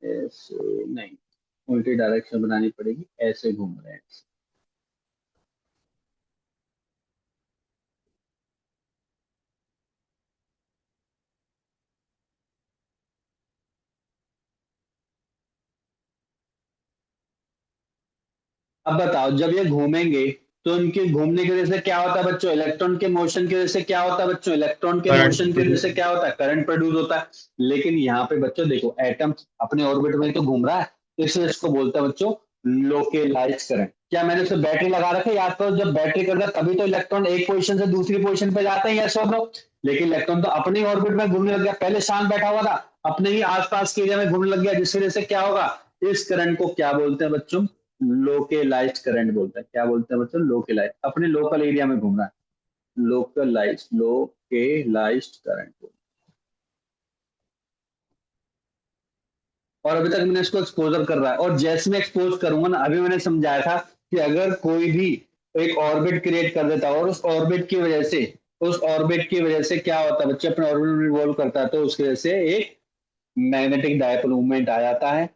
S1: ऐसे नहीं, उल्टी डायरेक्शन बनानी पड़ेगी, ऐसे घूम रहे हैं। अब बताओ, जब ये घूमेंगे तो इनके घूमने की वजह से क्या होता है बच्चों, इलेक्ट्रॉन के मोशन की वजह से क्या होता है बच्चों, इलेक्ट्रॉन के
S2: करंट
S1: मोशन की वजह से क्या होता है, करंट प्रोड्यूस होता है। लेकिन यहाँ पे बच्चों देखो, एटम अपने ऑर्बिट में तो घूम रहा है, तो इसलिए इसको बोलता है बच्चों लोकेलाइज करंट। क्या मैंने उसमें बैटरी लगा रखी है, याद करो, जब बैटरी करता है तभी तो इलेक्ट्रॉन एक पोजिशन से दूसरी पोजिशन पे जाते हैं, यस और नो। लेकिन इलेक्ट्रॉन तो अपने ऑर्बिट में घूमने लग गया, पहले शांत बैठा हुआ था, अपने ही आसपास के एरिया में घूमने लग गया, जिसकी वजह से क्या होगा, इस करंट को क्या बोलते हैं बच्चों, लोकेलाइज्ड करंट बोलते हैं। क्या बोलते हैं बच्चों, लोकेलाइज, अपने लोकल एरिया में घूम रहा है, लोकलाइज्ड, लोकेलाइज्ड करंट। और अभी तक मैंने इसको एक्सपोजर कर रहा है, और जैसे मैं एक्सपोज करूंगा ना, अभी मैंने समझाया था कि अगर कोई भी एक ऑर्बिट क्रिएट कर देता है और उस ऑर्बिट की वजह से, उस ऑर्बिट की वजह से क्या होता है बच्चे, अपने ऑर्बिट में रिवॉल्व करता है, तो उसकी वजह से एक मैग्नेटिक डायपोल मूवमेंट आ जाता है।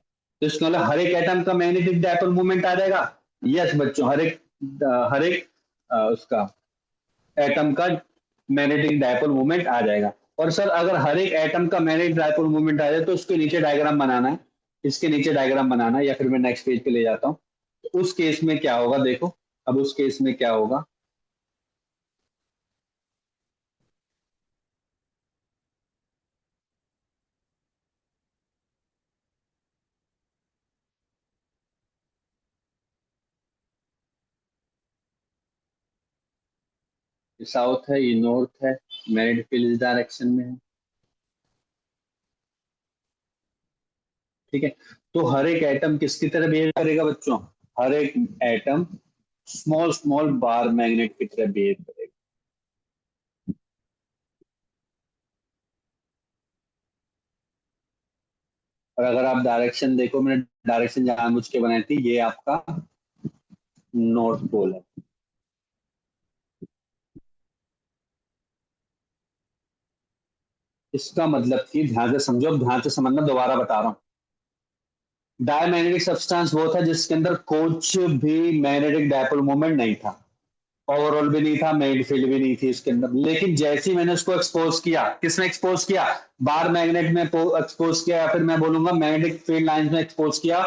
S1: तो इसका मतलब हर एक एटम का मैग्नेटिक डायपोल मूवमेंट आ जाएगा। यस बच्चों, हर एक उसका एटम का मैग्नेटिक डायपोल मूवमेंट आ जाएगा। और सर अगर हर एक एटम का मैग्नेटिक डायपोल मूवमेंट आ जाए तो उसके नीचे डायग्राम बनाना है, इसके नीचे डायग्राम बनाना है, या फिर मैं नेक्स्ट पेज पे ले जाता हूँ। तो उस केस में क्या होगा देखो, अब उस केस में क्या होगा, ये साउथ है, ये नॉर्थ है, मैग्नेटिक फील्ड इस डायरेक्शन में है। ठीक है, तो हर एक एटम किसकी तरह बिहेव करेगा बच्चों, हर एक atom small small bar magnet की तरह बिहेव करेगा। और अगर आप डायरेक्शन देखो, मैंने डायरेक्शन जानबूझ के बनाई थी, ये आपका नॉर्थ पोल है। इसका मतलब कि ध्यान से समझो, ध्यान से समझना, दोबारा बता रहा हूँ। डायमैग्नेटिक सब्सटेंस वो था जिसके अंदर कुछ भी मैग्नेटिक डायपोल मोमेंट नहीं था, ओवरऑल भी नहीं था, मैग्नेटिक फील्ड भी नहीं थी इसके अंदर। लेकिन जैसे ही मैंने उसको एक्सपोज किया, किसने एक्सपोज किया, बार मैग्नेट में एक्सपोज किया, या फिर मैं बोलूंगा मैग्नेटिक फील्ड लाइंस में एक्सपोज किया,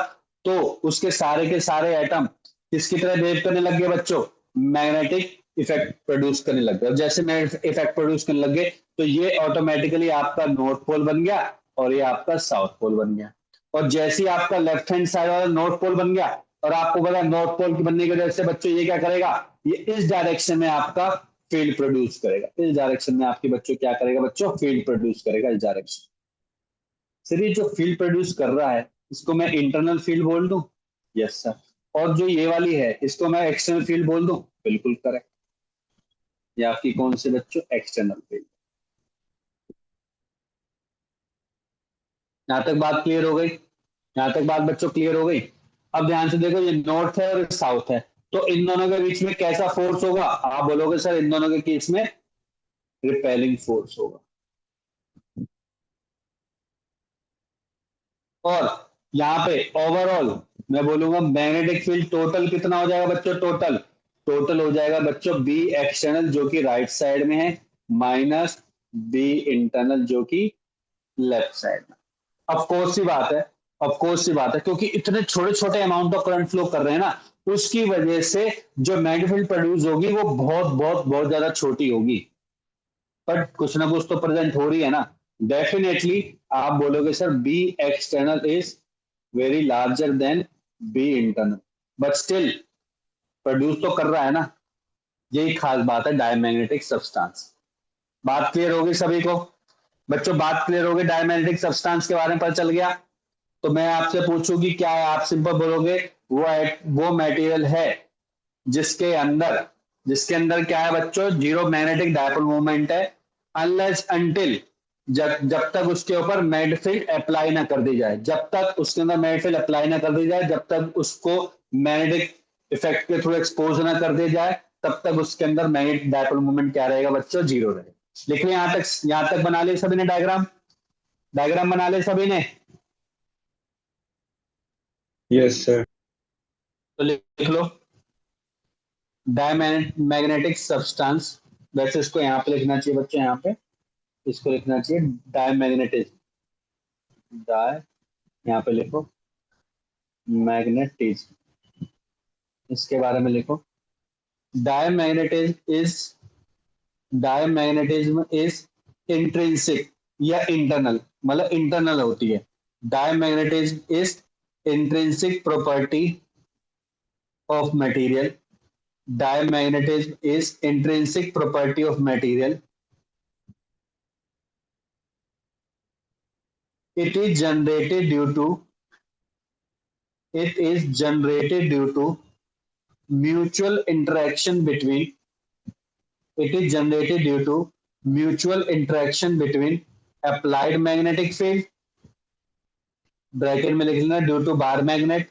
S1: तो उसके सारे के सारे एटम किसकी तरह बिहेव करने लग गए बच्चों, मैग्नेटिक इफेक्ट प्रोड्यूस करने लग गए। और जैसे मैग्नेटिक इफेक्ट प्रोड्यूस करने लग गए, तो ये ऑटोमेटिकली आपका नॉर्थ पोल बन गया और ये आपका साउथ पोल बन गया। और जैसे ही आपका लेफ्ट हैंड साइड वाला नॉर्थ पोल बन गया, और आपको पता है नॉर्थ पोल के बनने की वजह से बच्चों ये क्या करेगा, ये इस डायरेक्शन में आपका फील्ड प्रोड्यूस करेगा। इस डायरेक्शन में आपके बच्चों क्या करेगा बच्चों, फील्ड प्रोड्यूस करेगा इस डायरेक्शन। सर ये जो फील्ड प्रोड्यूस कर रहा है इसको मैं इंटरनल फील्ड बोल दूं, यस सर। और जो ये वाली है इसको मैं एक्सटर्नल फील्ड बोल दूं, बिल्कुल करेक्ट। ये आपकी कौन से बच्चों, एक्सटर्नल फील्ड। यहां तक बात क्लियर हो गई, यहां तक बात बच्चों क्लियर हो गई। अब ध्यान से देखो, ये नॉर्थ है और साउथ है, तो इन दोनों के बीच में कैसा फोर्स होगा, आप बोलोगे सर इन दोनों के केस में रिपेलिंग फोर्स होगा। और यहाँ पे ओवरऑल मैं बोलूंगा मैग्नेटिक फील्ड टोटल कितना हो जाएगा बच्चों, टोटल टोटल हो जाएगा बच्चों बी एक्सटर्नल जो कि राइट साइड में है, माइनस बी इंटरनल जो कि लेफ्ट साइड में। ऑफ कोर्स सी बात है, ऑफ कोर्स सी बात है, क्योंकि इतने छोटे छोटे अमाउंट ऑफ करंट फ्लो कर रहे हैं ना, उसकी वजह से जो मैग्नेटिक फील्ड प्रोड्यूस होगी वो बहुत बहुत बहुत ज्यादा छोटी होगी, बट कुछ ना कुछ तो प्रेजेंट हो रही है ना। डेफिनेटली आप बोलोगे sir B external is very larger than B internal, but still produce तो कर रहा है ना। यही खास बात है डायमैग्नेटिक सब्सटेंस। बात क्लियर होगी सभी को बच्चों, बात क्लियर होगी, डायमैग्नेटिक सब्सटेंस के बारे में पता चल गया। तो मैं आपसे पूछूंगी क्या है, आप सिंपल बोलोगे वो मटेरियल है जिसके अंदर, जिसके अंदर क्या है बच्चों, जीरो मैग्नेटिक डायपोल मूवमेंट है, अनलेस अनटिल, जब तक उसके ऊपर मैग्नेटिक फील्ड अप्लाई ना कर दी जाए, जब तक उसके अंदर मैग्नेटिक फील्ड अप्लाई ना कर दी जाए, जब तक उसको मैग्नेटिक इफेक्ट के थ्रू एक्सपोज ना कर दिया जाए, तब तक उसके अंदर मैग्नेटिक डायपोल मूवमेंट क्या रहेगा बच्चों, जीरो रहेगा। लेकिन यहां तक बना लिए सभी ने डायग्राम, डायग्राम बना लिए सभी ने।
S2: Yes, sir.
S1: तो लिख लो डायमैग्नेटिक सब्सटेंस, वैसे इसको यहाँ पे लिखना चाहिए बच्चों, यहाँ पे इसको लिखना चाहिए डायमैग्नेटिज्म, डाय, यहाँ पे लिखो मैग्नेटिज्म, इसके बारे में लिखो। Diamagnetism is, diamagnetism is intrinsic या इंटरनल, मतलब इंटरनल होती है। Diamagnetism is intrinsic property of material, diamagnetism is intrinsic property of material. It is generated due to, it is generated due to mutual interaction between, it is generated due to mutual interaction between applied magnetic field, bracket में लिख लेना due to bar magnet,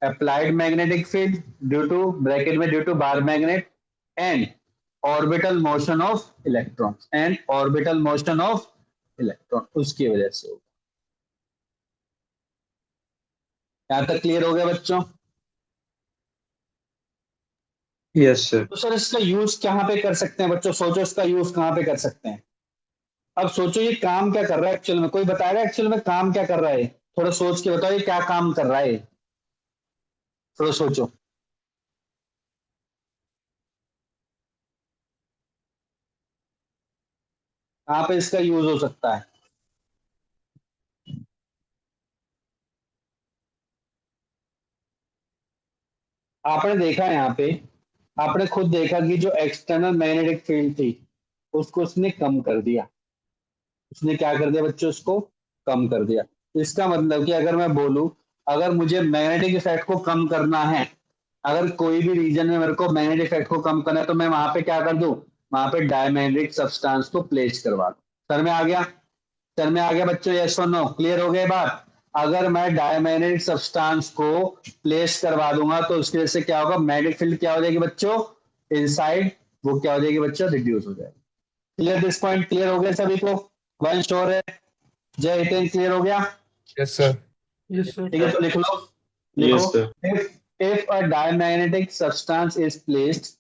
S1: applied magnetic field due to, bracket में due to bar magnet, and orbital motion of electron, and orbital motion of electron, उसकी वजह से होगा। यहां तक क्लियर हो गया बच्चों।
S2: Yes, sir.
S1: तो सर इसका यूज कहाँ पे कर सकते हैं बच्चों, सोचो इसका यूज कहाँ पे कर सकते हैं। अब सोचो ये काम क्या कर रहा है एक्चुअल में, कोई बताएगा एक्चुअल में काम क्या कर रहा है, थोड़ा सोच के बताओ ये क्या काम कर रहा है, थोड़ा सोचो। कहाँ पे इसका यूज हो सकता है। आपने देखा यहाँ पे, आपने खुद देखा कि जो एक्सटर्नल मैग्नेटिक फील्ड थी उसको उसने कम कर दिया, उसने क्या कर दिया बच्चों, उसको कम कर दिया। इसका मतलब कि अगर मैं बोलूं, अगर मुझे मैग्नेटिक इफेक्ट को कम करना है, अगर कोई भी रीजन में मेरे को मैग्नेटिक इफेक्ट को कम करना है, तो मैं वहां पे क्या कर दूं, वहां पे डायमैग्नेटिक सब्सटेंस को प्लेस करवा दूं। सर में आ गया, सर में आ गया बच्चों, यस और नो, क्लियर हो गई बात। अगर मैं डायमैग्नेटिक सब्सटेंस को प्लेस करवा दूंगा तो उसकी वजह से क्या होगा, मैग्नेटिक फील्ड क्या हो जाएगी बच्चों, इनसाइड, वो क्या हो जाएगी बच्चों, रिड्यूस हो जाएगी। क्लियर, दिस पॉइंट क्लियर हो गया सभी को, वन श्योर है, जय हितेन क्लियर हो गया।
S3: Yes, sir.
S2: Yes, sir.
S1: ठीक है तो लिख लो, लिखो,
S2: Yes, sir.
S1: if a diamagnetic substance is placed,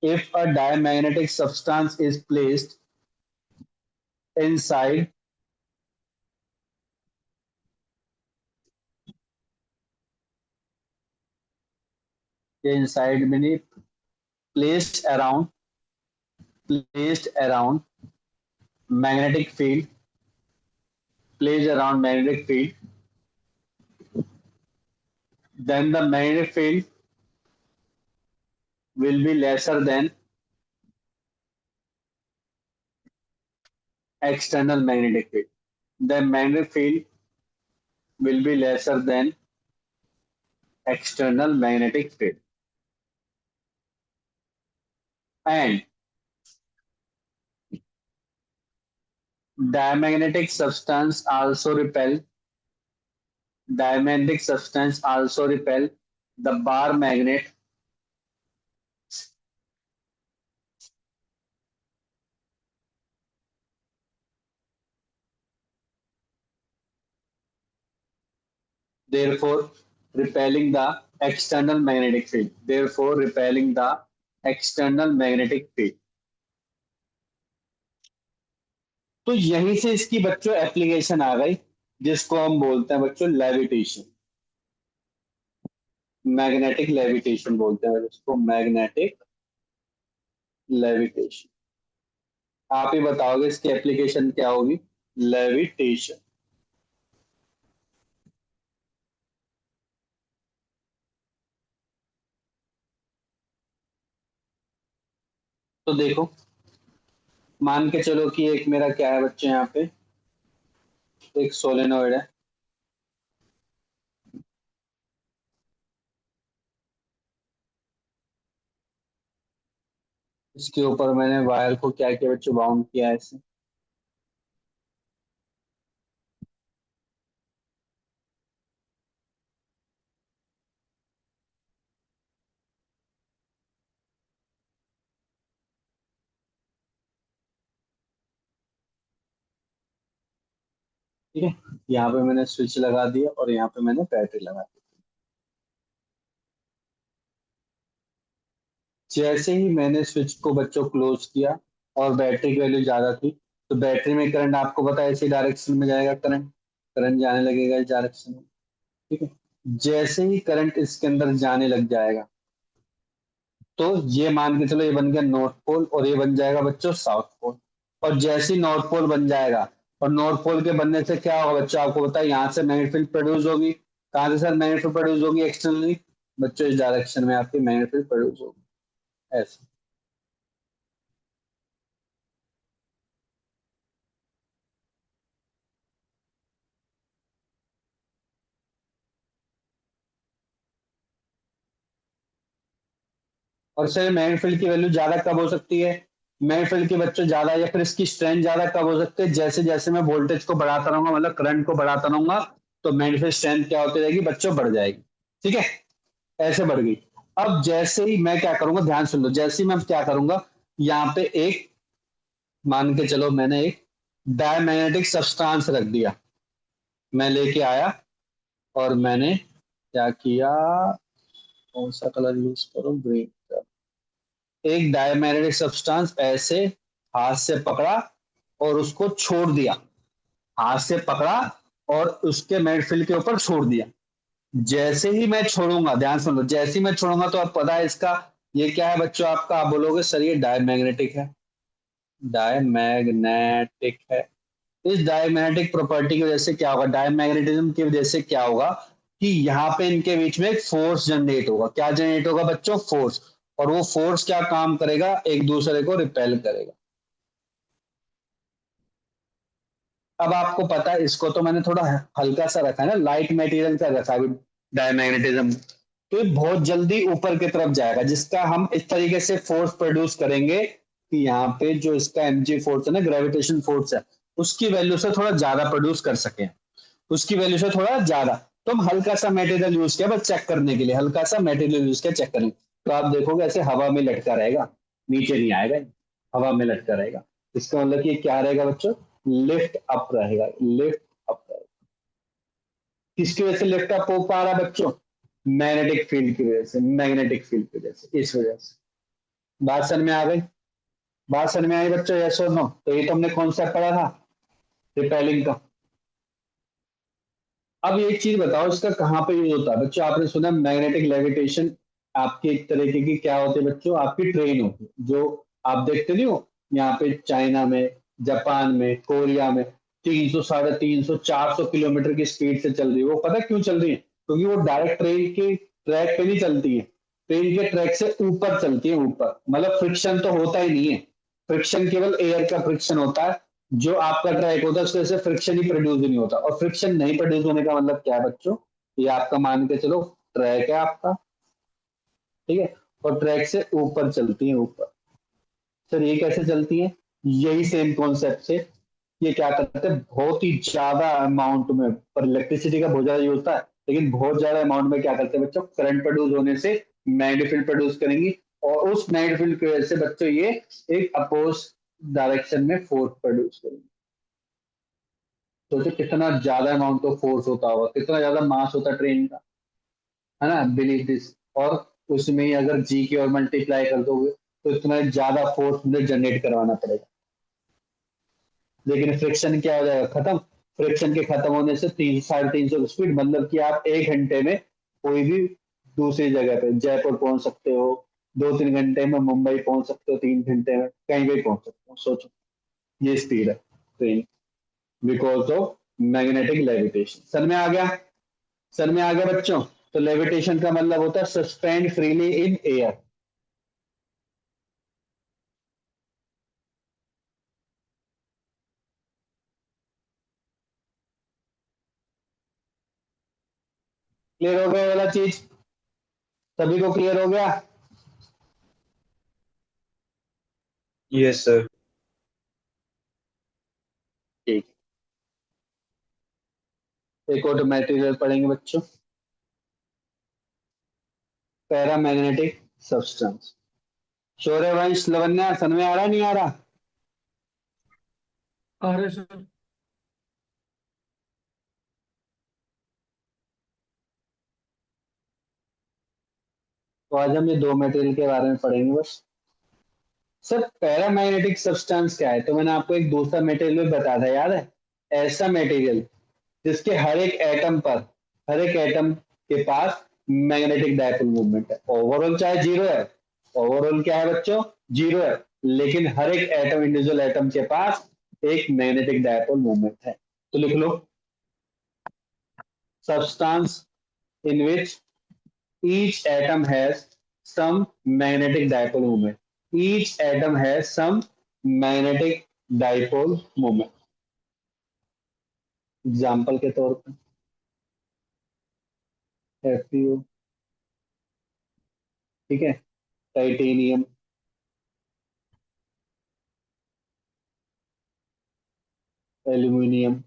S1: if a diamagnetic substance is placed inside inside meaning placed around, placed around magnetic field, placed around magnetic field, then the magnetic field will be lesser than external magnetic field. The magnetic field will be lesser than external magnetic field. And diamagnetic substance also repel the bar magnet therefore repelling the external magnetic field. तो यहीं से इसकी बच्चों application आ गई, जिसको हम बोलते हैं बच्चों लेविटेशन, मैग्नेटिक लेविटेशन बोलते हैं इसको, मैग्नेटिक लेविटेशन। आप ही बताओगे इसकी एप्लीकेशन क्या होगी? लेविटेशन। तो देखो, मान के चलो कि एक मेरा क्या है बच्चे, यहाँ पे एक सोलेनोइड है, इसके ऊपर मैंने वायर को क्या किया बच्चों, बाउंड किया है इसे। ठीक है, यहाँ पे मैंने स्विच लगा दिया और यहाँ पे मैंने बैटरी लगा दी। जैसे ही मैंने स्विच को बच्चों क्लोज किया और बैटरी की वैल्यू ज्यादा थी, तो बैटरी में करंट आपको पता है इसी डायरेक्शन में जाएगा, करंट करंट जाने लगेगा इस डायरेक्शन में। ठीक है, जैसे ही करंट इसके अंदर जाने लग जाएगा, तो ये मान के चलो ये बन गया नॉर्थ पोल और ये बन जाएगा बच्चों साउथ पोल। और जैसे ही नॉर्थ पोल बन जाएगा, और नॉर्थ पोल के बनने से क्या होगा बच्चों, आपको पता है यहाँ से मैग्नेटिक फील्ड प्रोड्यूस होगी। कहाँ से सर मैग्नेटिक फील्ड प्रोड्यूस होगी? एक्सटर्नली बच्चों, इस डायरेक्शन में आपकी मैग्नेटिक फील्ड प्रोड्यूस होगी, ऐसे। और सर मैग्नेटिक फील्ड की वैल्यू ज्यादा कब हो सकती है? मैग्नेटिक फील्ड की बच्चों ज्यादा या फिर इसकी स्ट्रेंथ ज्यादा कब हो सकती है? जैसे जैसे मैं वोल्टेज को बढ़ाता रहूंगा, मतलब करंट को बढ़ाता रहूंगा, तो मैग्नेटिक फील्ड स्ट्रेंथ क्या होती रहेगी बच्चों? बढ़ जाएगी। ठीक है, ऐसे बढ़ गई। अब जैसे ही मैं क्या करूंगा, ध्यान सुन लो, जैसे ही मैं क्या करूंगा, यहाँ पे एक, मान के चलो मैंने एक डायमैग्नेटिक सब्सटेंस रख दिया, मैं लेके आया और मैंने क्या किया, कौन सा कलर यूज करूं, ग्रीन। एक डायमैग्नेटिक सब्सटेंस ऐसे हाथ से पकड़ा और उसको छोड़ दिया, हाथ से पकड़ा और उसके मैग्नेटिक फील्ड के ऊपर छोड़ दिया। जैसे ही मैं छोड़ूंगा, ध्यान सुन लो, जैसे ही मैं छोड़ूंगा तो आप पता है इसका ये क्या है बच्चों आपका, आप बोलोगे सर ये डायमैग्नेटिक है, डायमैग्नेटिक है। इस डायमैग्नेटिक प्रॉपर्टी की वजह से क्या होगा, डायमैग्नेटिज्म की वजह से क्या होगा कि यहाँ पे इनके बीच में एक फोर्स जनरेट होगा। क्या जनरेट होगा बच्चों? फोर्स। और वो फोर्स क्या काम करेगा, एक दूसरे को रिपेल करेगा। अब आपको पता है, इसको तो मैंने थोड़ा हल्का सा रखा है ना, लाइट मटेरियल का रखा है डायमैग्नेटिज्म, तो ये बहुत जल्दी ऊपर की तरफ जाएगा, जिसका हम इस तरीके से फोर्स प्रोड्यूस करेंगे कि यहाँ पे जो इसका mg फोर्स है ना, ग्रेविटेशन फोर्स है, उसकी वैल्यू से थोड़ा ज्यादा प्रोड्यूस कर सके, उसकी वैल्यू से थोड़ा ज्यादा। तो हम हल्का सा मटेरियल यूज किया बस चेक करने के लिए, हल्का सा मटेरियल यूज किया चेक करने, तो आप देखोगे ऐसे हवा में लटका रहेगा, नीचे नहीं आएगा, हवा में लटका रहेगा। इसका मतलब कि क्या रहेगा बच्चों, लिफ्ट अप रहेगा, लिफ्ट अप रहेगा। किसकी वजह से लिफ्ट अप हो पा रहा है बच्चों? मैग्नेटिक फील्ड की वजह से, मैग्नेटिक फील्ड की वजह से, इस वजह से। बात समझ में आ गई? बात समझ में आई बच्चों, यस और नो? तो ये तो हमने कॉन्सेप्ट पढ़ा था रिपेलिंग का। अब एक चीज बताओ, इसका कहाँ पे यूज होता है बच्चों? आपने सुना मैग्नेटिक लेविटेशन, आपकी एक तरीके की क्या होती है बच्चों, आपकी ट्रेन होती है, जो आप देखते नहीं हो यहाँ पे चाइना में, जापान में, कोरिया में 300, 350, 400 किलोमीटर की स्पीड से चल रही है। वो पता है क्यों चल रही है? क्योंकि वो डायरेक्ट ट्रेन के ट्रैक पे नहीं चलती है, ट्रेन के ट्रैक से ऊपर चलती है, ऊपर, मतलब फ्रिक्शन तो होता ही नहीं है, फ्रिक्शन केवल एयर का फ्रिक्शन होता है, जो आपका ट्रैक होता है उसके वजह से फ्रिक्शन ही प्रोड्यूस नहीं होता, और फ्रिक्शन नहीं प्रोड्यूस होने का मतलब क्या है बच्चों, ये आपका मान के चलो ट्रैक है आपका, ठीक है, और ट्रैक से ऊपर चलती है ऊपर। सर ये कैसे चलती है, यही सेम कॉन्सेप्ट से ये क्या करते हैं, बहुत ही ज्यादा अमाउंट में, पर इलेक्ट्रिसिटी का बहुत ज्यादा यूज होता है, लेकिन बहुत ज्यादा अमाउंट में क्या करते हैं बच्चों, करंट प्रोड्यूस होने से मैग्नेटिक फील्ड प्रोड्यूस करेंगी, और उस मैग्नेटिक फील्ड की वजह से बच्चों ये एक अपोज डायरेक्शन में फोर्स प्रोड्यूस करेंगे। सोचो कितना ज्यादा अमाउंट ऑफ फोर्स होता होगा, कितना ज्यादा मास होता है ट्रेन का, है ना, बिलीव दिस। और उसमें ही अगर जी की और मल्टीप्लाई कर दोगे तो इतना ज्यादा फोर्स मुझे जनरेट करवाना पड़ेगा, लेकिन फ्रिक्शन क्या हो जाएगा, खत्म। फ्रिक्शन के खत्म होने से 300-350 स्पीड, मतलब कि आप 1 घंटे में कोई भी दूसरी जगह पे जयपुर पहुंच सकते हो, 2-3 घंटे में मुंबई पहुंच सकते हो, 3 घंटे में कहीं भी पहुंच सकते हो। सोचो ये स्पीड है train, because of magnetic levitation. Sir में आ गया, सर में आ गया बच्चों। तो लेविटेशन का मतलब होता है suspend freely in air. Clear हो गया ये वाला चीज, सभी को क्लियर हो गया।
S2: Yes, sir.
S1: ठीक, एक और मटेरियल पढ़ेंगे बच्चों, पैरामैग्नेटिक सब्सटेंस। शौर्यवंश लवन्या सन में आ रहा नहीं आ रहा।
S2: आ रहे सर।
S1: तो आज हम ये दो मटेरियल के बारे में पढ़ेंगे बस। सर पैरामैग्नेटिक सब्सटेंस क्या है, तो मैंने आपको एक दूसरा मटेरियल भी बताया था, याद है, ऐसा मटेरियल जिसके हर एक एटम के पास मैग्नेटिक डायपोल मूवमेंट है, ओवरऑल चाहे जीरो है, ओवरऑल क्या है बच्चों, जीरो है, लेकिन हर एक एटम, इंडिविजुअल एटम के पास एक मैग्नेटिक डायपोल मूवमेंट है। तो लिख लो, substance in which each atom has some magnetic dipole moment. Each atom has some magnetic dipole moment. Example के तौर पर एफयू, ठीक है, टाइटेनियम, एल्यूमिनियम,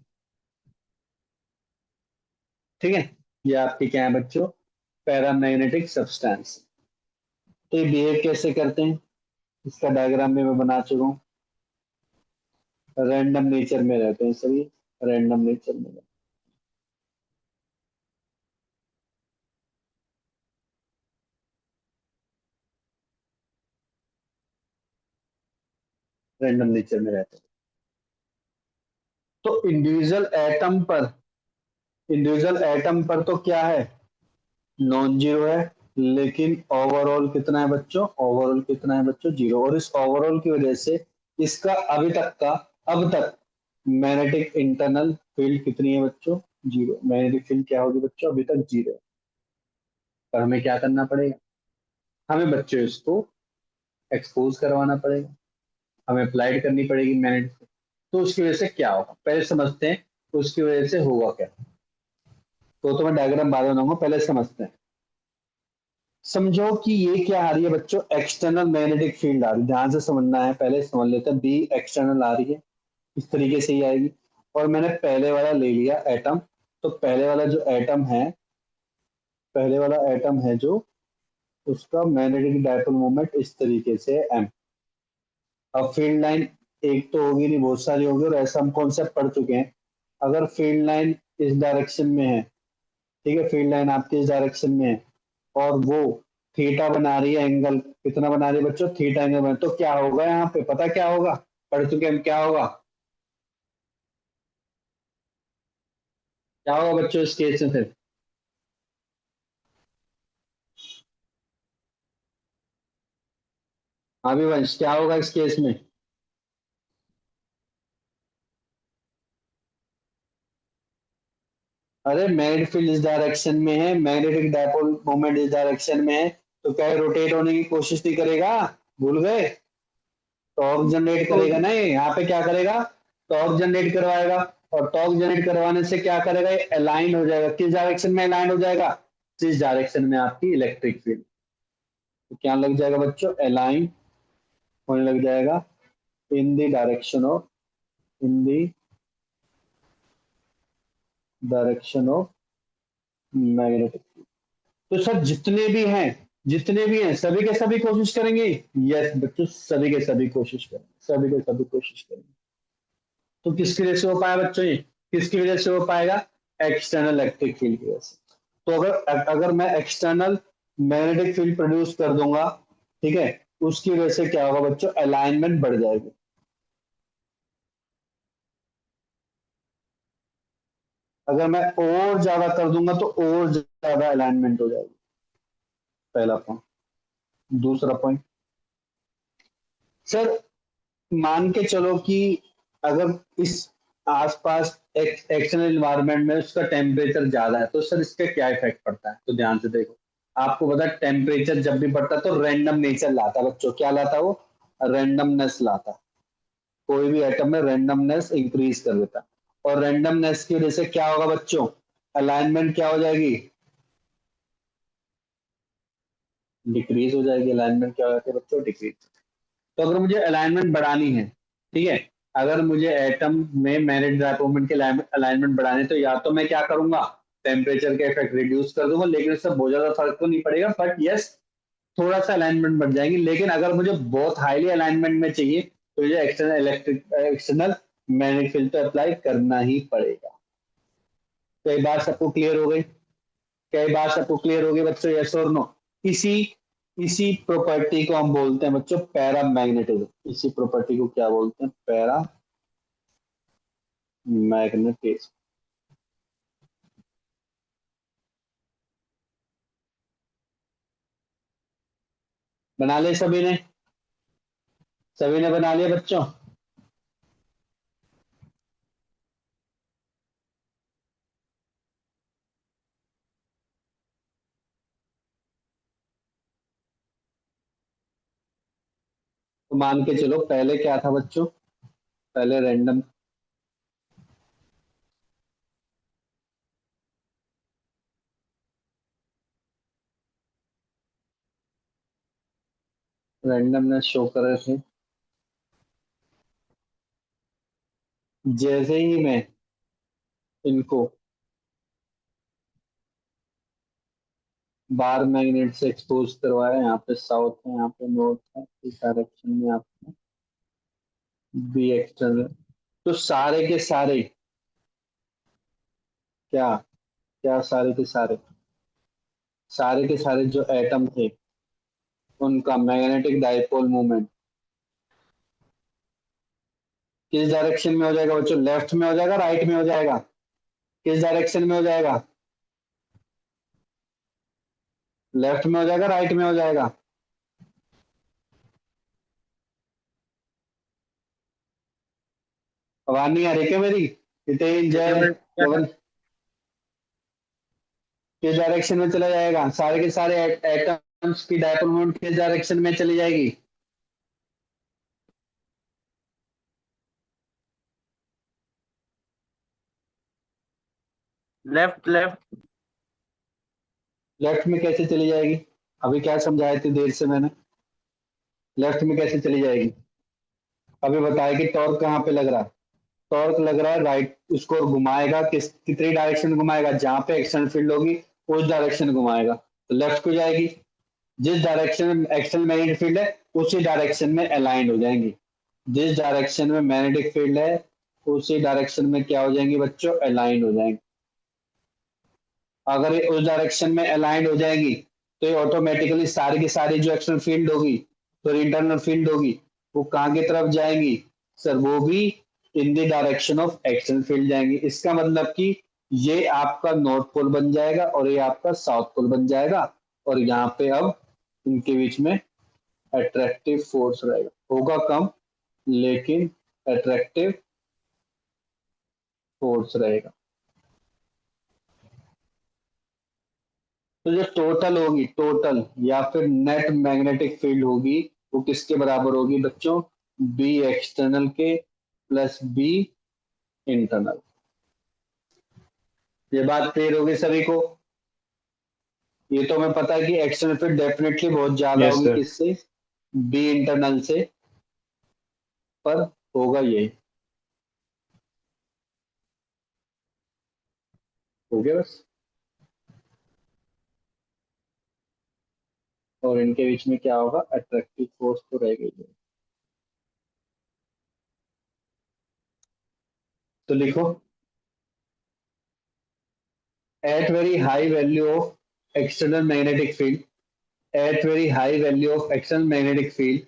S1: ठीक है, ये आपके क्या है बच्चों, पैरामैग्नेटिक सब्सटेंस। तो ये बिहेव कैसे करते हैं, इसका डायग्राम में मैं बना चुका हूँ। रैंडम नेचर में रहते हैं सभी, रैंडम नेचर में, रैंडम नेचर में रहते हैं। तो इंडिविजुअल एटम पर तो क्या है, नॉन जीरो है, लेकिन ओवरऑल कितना है बच्चों, ओवरऑल कितना है बच्चों, जीरो। और इस ओवरऑल की वजह से इसका अब तक मैग्नेटिक इंटरनल फील्ड कितनी है बच्चों, जीरो। मैग्नेटिक फील्ड क्या होगी बच्चों, अभी तक जीरो। पर हमें क्या करना पड़ेगा, हमें बच्चों इसको एक्सपोज करवाना पड़ेगा, हमें अप्लाइड करनी पड़ेगी मैग्नेटिक। तो उसकी वजह से क्या होगा पहले समझते हैं, उसकी वजह से होगा क्या। तो मैं डायग्राम बाद में बनाऊंगा, पहले समझते हैं। समझो कि ये क्या आ रही है बच्चों, एक्सटर्नल मैग्नेटिक फील्ड आ रही है, ध्यान से समझना है, पहले समझ लेते हैं। बी एक्सटर्नल आ रही है, इस तरीके से ही आएगी। और मैंने पहले वाला ले लिया एटम, तो पहले वाला एटम है जो, उसका मैग्नेटिक डायपोल मोमेंट इस तरीके से है, एम। अब फील्ड लाइन एक तो होगी नहीं, बहुत सारी होगी, और ऐसा हम कॉन्सेप्ट पढ़ चुके हैं। अगर फील्ड लाइन इस डायरेक्शन में है, ठीक है, फील्ड लाइन आपकी इस डायरेक्शन में है, और वो थीटा बना रही है, एंगल कितना बना रही है बच्चों, थीटा एंगल बना, तो क्या होगा यहाँ पे, पता क्या होगा, पढ़ चुके हम, क्या होगा बच्चों इस केस में फिर। हाँ भी वंश, क्या होगा इस केस में, अरे मैग्नेटिक फील्ड इस डायरेक्शन में है, मैग्नेटिक डायपोल मोमेंट इस डायरेक्शन में है, तो क्या रोटेट होने की कोशिश नहीं करेगा, भूल गए, टॉर्क जनरेट करेगा, नहीं यहाँ पे क्या करेगा, टॉर्क जनरेट करवाएगा, और टॉर्क जनरेट करवाने से क्या करेगा, ये अलाइन हो जाएगा। किस डायरेक्शन में अलाइन हो जाएगा, जिस डायरेक्शन में आपकी इलेक्ट्रिक फील्ड, तो क्या लग जाएगा बच्चों, अलाइन होने लग जाएगा in the direction of, in the direction of magnetic. तो सर जितने भी हैं सभी के सभी कोशिश करेंगे, यस बच्चों सभी के सभी कोशिश करेंगे, सभी के सभी कोशिश करेंगे। तो किसकी वजह से हो पाया बच्चों, ये किसकी वजह से हो पाएगा, एक्सटर्नल इलेक्ट्रिक फील्ड की वजह से। तो अगर अगर मैं एक्सटर्नल मैग्नेटिक फील्ड प्रोड्यूस कर दूंगा, ठीक है, उसकी वजह से क्या होगा बच्चों, अलाइनमेंट बढ़ जाएगी। अगर मैं और ज्यादा कर दूंगा तो और ज्यादा अलाइनमेंट हो जाएगी, पहला पॉइंट। दूसरा पॉइंट, सर मान के चलो कि अगर इस आसपास एक्सटर्नल इन्वायरमेंट में उसका टेम्परेचर ज्यादा है, तो सर इसका क्या इफेक्ट पड़ता है, तो ध्यान से देखो। आपको पता है टेम्परेचर जब भी बढ़ता है तो रैंडम नेचर लाता है बच्चों, क्या लाता है वो, रैंडमनेस लाता है। कोई भी एटम में रैंडमनेस इंक्रीज कर देता है, और रैंडमनेस की वजह से क्या होगा बच्चों, अलाइनमेंट क्या हो जाएगी, डिक्रीज हो जाएगी। अलाइनमेंट क्या हो जाती है बच्चों, डिक्रीज। तो अगर मुझे अलाइनमेंट बढ़ानी है, ठीक है, अगर मुझे एटम में मैग्नेटिक डायपोल मोमेंट के अलाइनमेंट बढ़ाने, तो या तो मैं क्या करूंगा, टेम्परेचर के इफेक्ट रिड्यूस कर दूंगा, लेकिन इससे बहुत ज्यादा फर्क तो नहीं पड़ेगा, बट यस थोड़ा सा अलाइनमेंट बढ़ जाएगी। लेकिन अगर मुझे बहुत हाईली अलाइनमेंट में चाहिए, तो मुझे एक्सटर्नल मैग्नेटिक फील्ड तो अप्लाई करना ही पड़ेगा। कई बार सबको क्लियर हो गई, कई बार सबको क्लियर हो गई बच्चों, यस और नो। इसी इसी प्रॉपर्टी को हम बोलते हैं बच्चों पैरामैग्नेटिज्म। इसी प्रॉपर्टी को क्या बोलते हैं, पैरा मैग्नेटिज्म। बना ले सभी ने बना लिया बच्चों। तो मान के चलो पहले क्या था बच्चों, पहले रैंडमनेस शो कर रहे थे। जैसे ही मैं इनको बार मैग्नेट से एक्सपोज करवाया, यहाँ पे साउथ है, यहाँ पे नॉर्थ है, इस डायरेक्शन में आप बी एक्सटर्नल, तो सारे के सारे क्या, क्या सारे के सारे, सारे के सारे जो एटम थे उनका मैग्नेटिक डाइपोल मोमेंट किस डायरेक्शन में हो जाएगा बच्चों, लेफ्ट में हो जाएगा, राइट में हो जाएगा, किस डायरेक्शन में हो जाएगा, लेफ्ट में हो जाएगा, राइट में हो जाएगा। आवाज नहीं आ रही क्या मेरी, हितेन
S2: देखिए
S1: जय
S2: मैं क्या
S1: पवन, किस डायरेक्शन में चला जाएगा, सारे के सारे एटम्स की डाइपोल मोमेंट किस डायरेक्शन में चली जाएगी,
S2: लेफ्ट लेफ्ट।
S1: लेफ्ट में कैसे चली जाएगी, अभी क्या समझाए थे देर से मैंने, लेफ्ट में कैसे चली जाएगी, अभी बताया कि टॉर्क कहाँ पे लग रहा है, टॉर्क लग रहा है राइट, उसको घुमाएगा कितनी डायरेक्शन में घुमाएगा, जहां पे एक्सटर्नल फील्ड होगी उस डायरेक्शन में घुमाएगा, तो लेफ्ट को जाएगी। जिस डायरेक्शन में एक्सटर्नल मैग्नेटिक फील्ड है उसी डायरेक्शन में अलाइन हो जाएंगी, जिस डायरेक्शन में मैग्नेटिक फील्ड है उसी डायरेक्शन में क्या हो जाएंगी बच्चों, अलाइन हो जाएंगे। अगर ये उस डायरेक्शन में अलाइंड हो जाएगी, तो ये ऑटोमेटिकली सारी की सारी जो एक्सटर्नल फील्ड होगी, तो इंटरनल फील्ड होगी, वो कहाँ की तरफ जाएंगी, सर वो भी in the direction of external field जाएंगी। इसका मतलब कि ये आपका नॉर्थ पोल बन जाएगा और ये आपका साउथ पोल बन जाएगा, और यहाँ पे अब इनके बीच में अट्रैक्टिव फोर्स रहेगा, होगा कम लेकिन अट्रैक्टिव फोर्स रहेगा। तो जो टोटल होगी, टोटल या फिर नेट मैग्नेटिक फील्ड होगी, वो किसके बराबर होगी बच्चों, बी एक्सटर्नल के प्लस बी इंटरनल। ये बात क्लियर होगी सभी को? ये तो हमें पता है कि एक्सटर्नल फील्ड डेफिनेटली बहुत ज्यादा
S2: Yes,
S1: होगी
S2: sir.
S1: किससे, बी इंटरनल से, पर होगा यही। हो गया बस। और इनके बीच में क्या होगा, अट्रैक्टिव फोर्स तो रहेगा ही। तो लिखो, at very high value of external magnetic field, at very high value of external magnetic field,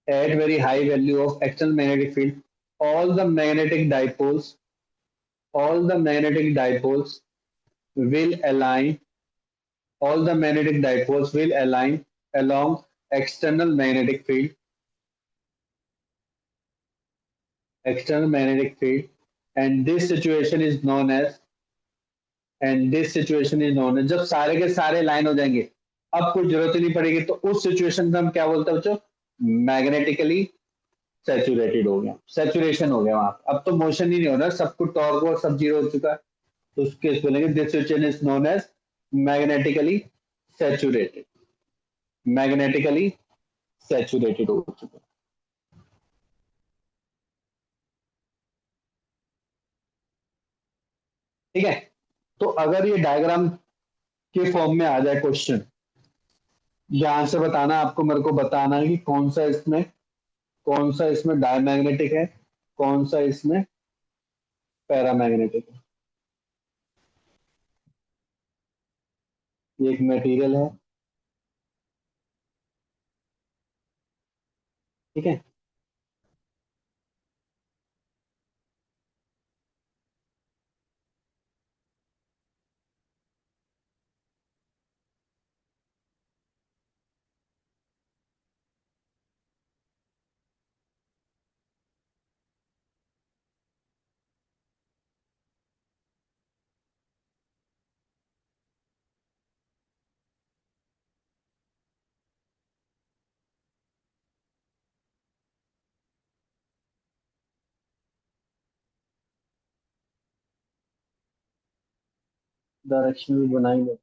S1: at very high value of external magnetic field, all the magnetic dipoles, all the magnetic dipoles will align, all the magnetic dipoles will align along external magnetic field, external magnetic field, and this situation is known as, and this situation is known as, जब सारे के सारे line हो जाएंगे, अब कोई जरूरत ही नहीं पड़ेगी, तो उस सिचुएशन में हम क्या बोलते हैं बच्चों, मैग्नेटिकली सैचुरेटेड हो गया, सैचुरेशन हो गया वहां, अब तो मोशन ही नहीं हो रहा, सब कुछ टॉर्क और सब जीरो हो चुका है, तो उस केस बोलेंगे this situation is known as magnetically saturated, magnetically saturated हो चुका है। ठीक है, तो अगर ये डायग्राम के फॉर्म में आ जाए क्वेश्चन, ध्यान से बताना, आपको मेरे को बताना है कि कौन सा इसमें डायमैग्नेटिक है, कौन सा इसमें पैरामैग्नेटिक है। ये एक मटेरियल है, ठीक है, डायरेक्शन भी बनाएंगे।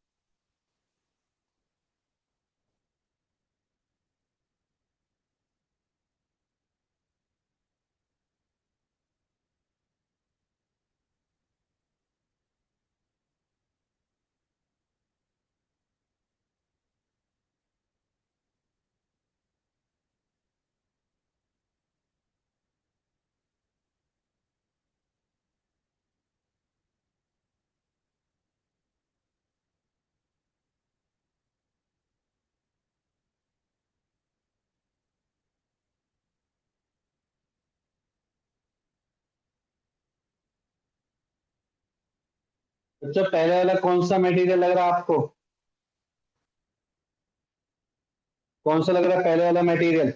S1: अच्छा, पहले वाला कौन सा मटेरियल लग रहा है आपको, कौन सा लग रहा है पहले वाला मटेरियल,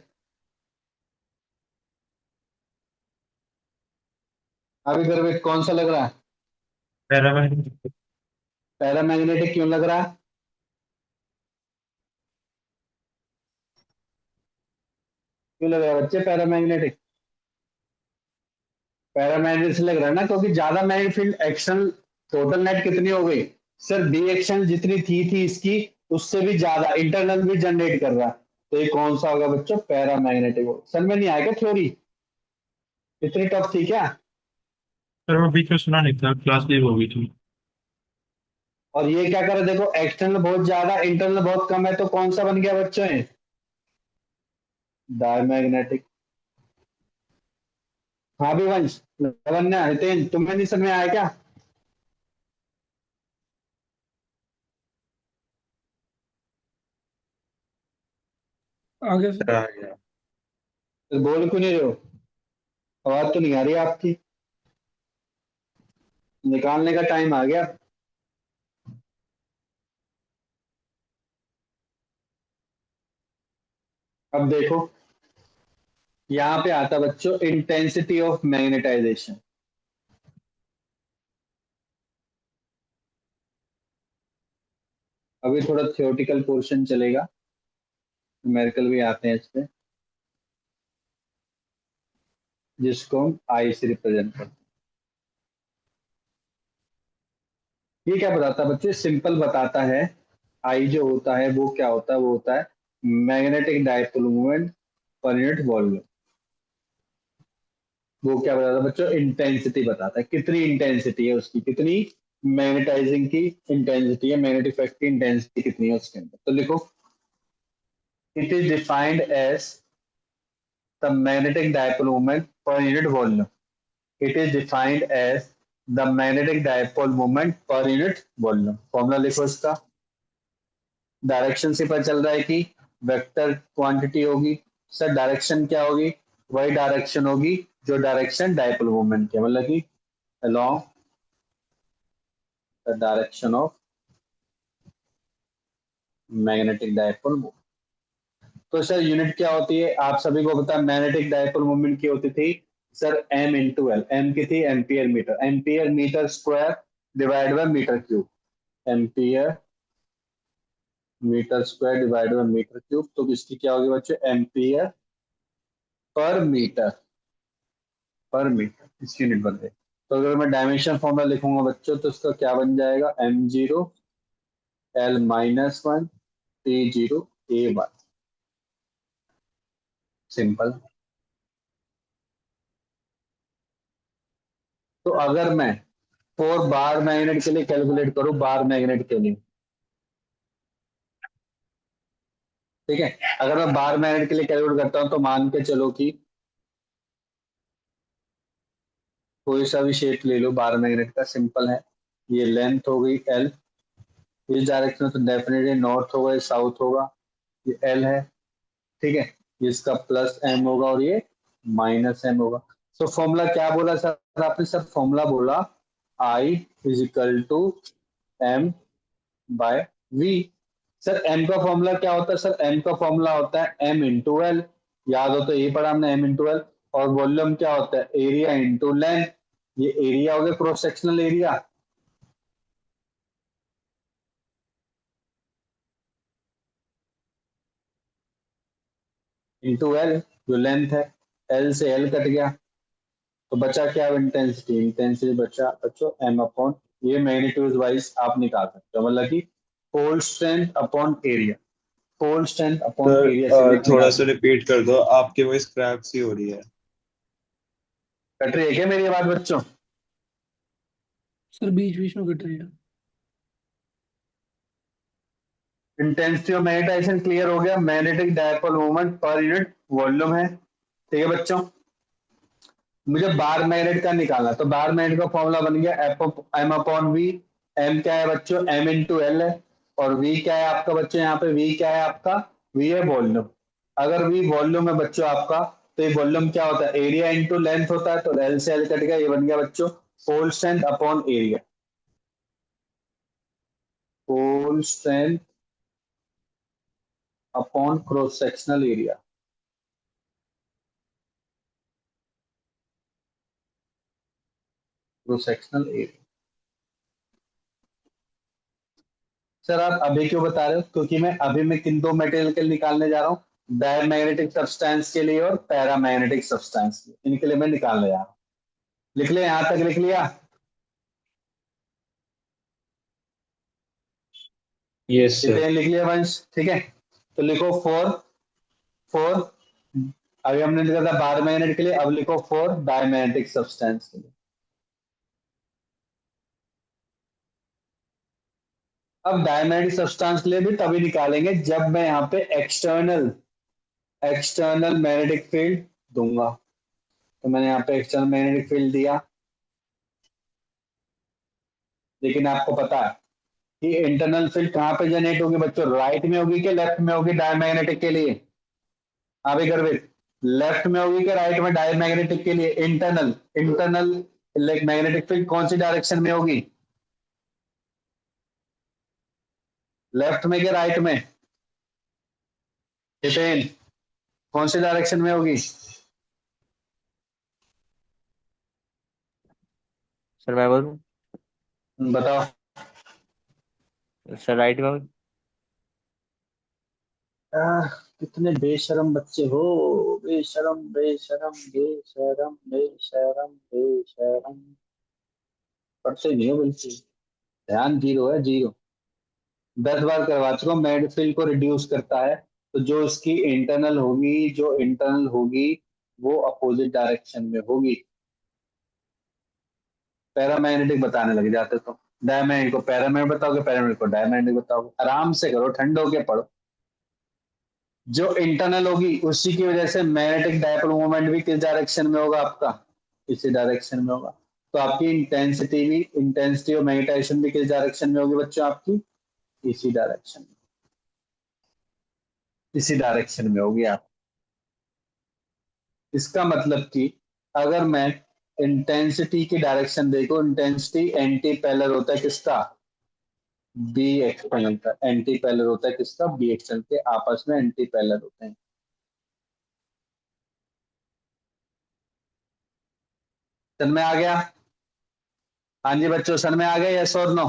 S1: अभी गर्भित कौन सा लग रहा है,
S2: Paramagnetic.
S1: पैरामैग्नेटिक क्यों लग रहा है, क्यों लग रहा है बच्चे पैरामैग्नेटिक, पैरामैग्नेटिक से लग रहा है ना, क्योंकि ज्यादा magnetic field action, total net कितनी हो गई, सिर्फ बी एक्शन जितनी थी इसकी, उससे भी ज्यादा इंटरनल भी जनरेट कर रहा है, तो ये कौन सा होगा बच्चों, पैरामैग्नेटिक हो। समझ में नहीं आएगा थ्योरी, इतनी टफ थी क्या?
S2: सर वो बीच में सुना नहीं था, क्लास लीव हो गई थी।
S1: और ये क्या करे, देखो एक्सटर्नल बहुत ज्यादा इंटरनल बहुत कम है, तो कौन सा बन गया बच्चों, डायमैग्नेटिक। हाँ भी वंश, लवन्या, हितेन, तुम्हें नहीं समझ में आया क्या?
S2: आगे सर आ गया।
S1: तो बोल क्यों नहीं रहे हो, आवाज तो नहीं आ रही आपकी, निकालने का टाइम आ गया। अब देखो, यहाँ पे आता बच्चों इंटेंसिटी ऑफ मैग्नेटाइजेशन। अभी थोड़ा थियोटिकल पोर्शन चलेगा, न्यूमेरिकल भी आते हैं इसमें। जिसको हम आई से रिप्रेजेंट करते हैं। ये क्या बताता है बच्चे, सिंपल बताता है। आई जो होता है वो क्या होता है, वो होता है magnetic dipole moment per unit volume. वो क्या बताता है बच्चों, इंटेंसिटी बताता है, कितनी इंटेंसिटी है उसकी, कितनी मैग्नेटाइजिंग की इंटेंसिटी है, मैग्नेटिक इफेक्ट की इंटेंसिटी कितनी है उसके अंदर। तो लिखो, it is defined as the magnetic dipole moment per unit volume. It is defined as the magnetic dipole moment per unit volume. Formula लिखो इसका। डायरेक्शन से पता चल रहा है कि वेक्टर क्वांटिटी होगी। सर डायरेक्शन क्या होगी, वही डायरेक्शन होगी जो डायरेक्शन डायपोल मोमेंट की है, मतलब कि along the direction of magnetic dipole moment. तो सर यूनिट क्या होती है, आप सभी को पता है मैग्नेटिक डायपोल मोमेंट की होती थी sir M into L. M की थी ampere metre, ampere metre square divide by metre cube. Ampere metre square divide by metre cube. तो इसकी क्या होगी बच्चों, एम्पियर पर मीटर, पर मीटर इसकी यूनिट बन गई। तो अगर मैं डायमेंशन फॉर्मूला लिखूंगा बच्चों तो इसका क्या बन जाएगा, M zero L minus one T zero A one. Simple. तो अगर मैं फोर बार मैग्नेट के लिए कैलकुलेट करूं, बार मैग्नेट के लिए, ठीक है, अगर मैं बार मैग्नेट के लिए कैलकुलेट करता हूं तो मान के चलो कि कोई सा भी शेप ले लो बार मैग्नेट का, सिंपल है। ये लेंथ हो गई एल, इस डायरेक्शन में तो डेफिनेटली नॉर्थ होगा, साउथ होगा, ये एल है, ठीक है। इसका प्लस एम होगा और ये माइनस एम होगा। तो फॉर्मूला क्या बोला सर आपने, सर फॉर्मूला बोला I is equal to M by V. Sir M का फॉर्मूला क्या होता है, सर एम का फॉर्मूला होता है एम इंटू एल, याद हो तो ये पढ़ा हमने, एम इंटू एल। और वॉल्यूम क्या होता है, एरिया इंटू लेंथ। ये एरिया हो गया cross sectional area, into L जो लेंथ है, एल से एल कट गया तो बचा क्या, इंटेंसिटी। इंटेंसिटी बचा बच्चों एम अपॉन, ये मैग्नीट्यूड वाइज आप निकाल सकते हो, मतलब कि fold strength upon area, fold strength upon
S3: sir
S1: area से भी आप
S3: थोड़ा
S1: निकाल
S3: सा
S1: सकते
S3: रिपीट कर दो, आपकी वॉइस क्रैक सी हो रही है।
S1: हो। कट रही है क्या मेरी बात बच्चों?
S4: सर बीच बीच में कट रही है।
S1: इंटेंसिटी ऑफ मैग्नेटाइजेशन क्लियर हो गया, magnetic dipole moment per unit volume है, ठीक है बच्चों। मुझे बार मैग्नेट का निकालना, तो बार मैग्नेट का फॉर्मूला बन गया एम अपॉन वी। एम क्या है बच्चों, एम इंटू एल है। और वी क्या है आपका बच्चों, यहाँ पे वी क्या है आपका, वी है वॉल्यूम। अगर वी वॉल्यूम है बच्चों आपका, तो ये वॉल्यूम क्या होता है, एरिया इंटू लेंथ होता है, तो एल से एल कट गया, ये बन गया बच्चों fold strength upon area. Fold strength upon cross sectional area, cross sectional area. Sir आप अभी क्यों बता रहे हो, क्योंकि मैं किन दो मटेरियल के लिए निकालने जा रहा हूँ, डायमैग्नेटिक सब्सटेंस के लिए और पैरामैग्नेटिक सब्सटेंस के लिए, इनके लिए मैं निकालने जा रहा हूँ। लिख लिया, यहां तक लिख लिया?
S3: यस
S1: इतने
S3: सर।
S1: लिख लिया वंश, ठीक है। तो लिखो फोर, फोर, अभी हमने लिखा था बार मैग्नेट के लिए, अब लिखो फोर डायमैग्नेटिक सब्सटेंस के लिए। अब डायमैग्नेटिक सब्सटेंस के लिए भी तभी निकालेंगे जब मैं यहाँ पे एक्सटर्नल एक्सटर्नल मैग्नेटिक फील्ड दूंगा। तो मैंने यहाँ पे एक्सटर्नल मैग्नेटिक फील्ड दिया, लेकिन आपको पता है कि इंटरनल फील्ड कहाँ पे जनरेट होगी बच्चों, राइट में होगी कि लेफ्ट में होगी डायमैग्नेटिक के लिए? हाँ भाई गर्वित, लेफ्ट में होगी कि राइट में डायमैग्नेटिक के लिए? इंटरनल, इंटरनल मैग्नेटिक फील्ड कौन सी डायरेक्शन में होगी, लेफ्ट में कि राइट में? हितेन, कौन सी डायरेक्शन में होगी?
S5: सर मैं बोलूँ?
S1: बताओ।
S5: सर राइट में।
S1: कितने बेशरम बच्चे हो, बेशरम बेशरम बेशरम बेशरम बेशरम। पढ़ते नहीं हो बिल्कुल, ध्यान जीरो है, जीरो। 10 बार करवा चुका हूं। मैग्नेटिक फील्ड को रिड्यूस करता है, तो जो उसकी इंटरनल होगी, जो इंटरनल होगी वो अपोजिट डायरेक्शन में होगी। पैरामैग्नेटिक बताने लग जाते तो डायमैग्नेटिक को पैरामैग्नेटिक बताओगे, पैरामैग्नेटिक को डायमैग्नेटिक बताओगे। आराम से करो, ठंड होके पढ़ो। जो इंटरनल होगी उसी की वजह से मैग्नेटिक डायपोल मूवमेंट भी किस डायरेक्शन में होगा आपका, इसी डायरेक्शन में होगा। तो आपकी इंटेंसिटी और मैग्नेटाइजेशन भी किस डायरेक्शन में होगी बच्चों, आपकी इसी डायरेक्शन में, इसी डायरेक्शन में होगी आप। इसका मतलब कि अगर मैं इंटेंसिटी की डायरेक्शन देखो, इंटेंसिटी एंटी पैरेलल होता है किसका, बी एक्सटर्नल का। एंटी पैरेलल होता है किसका, बी एक्सटर्नल के, आपस में एंटी पैरेलल होते हैं। समझ में आ गया? हाँ जी बच्चों, समझ में आ गया, यस और नो?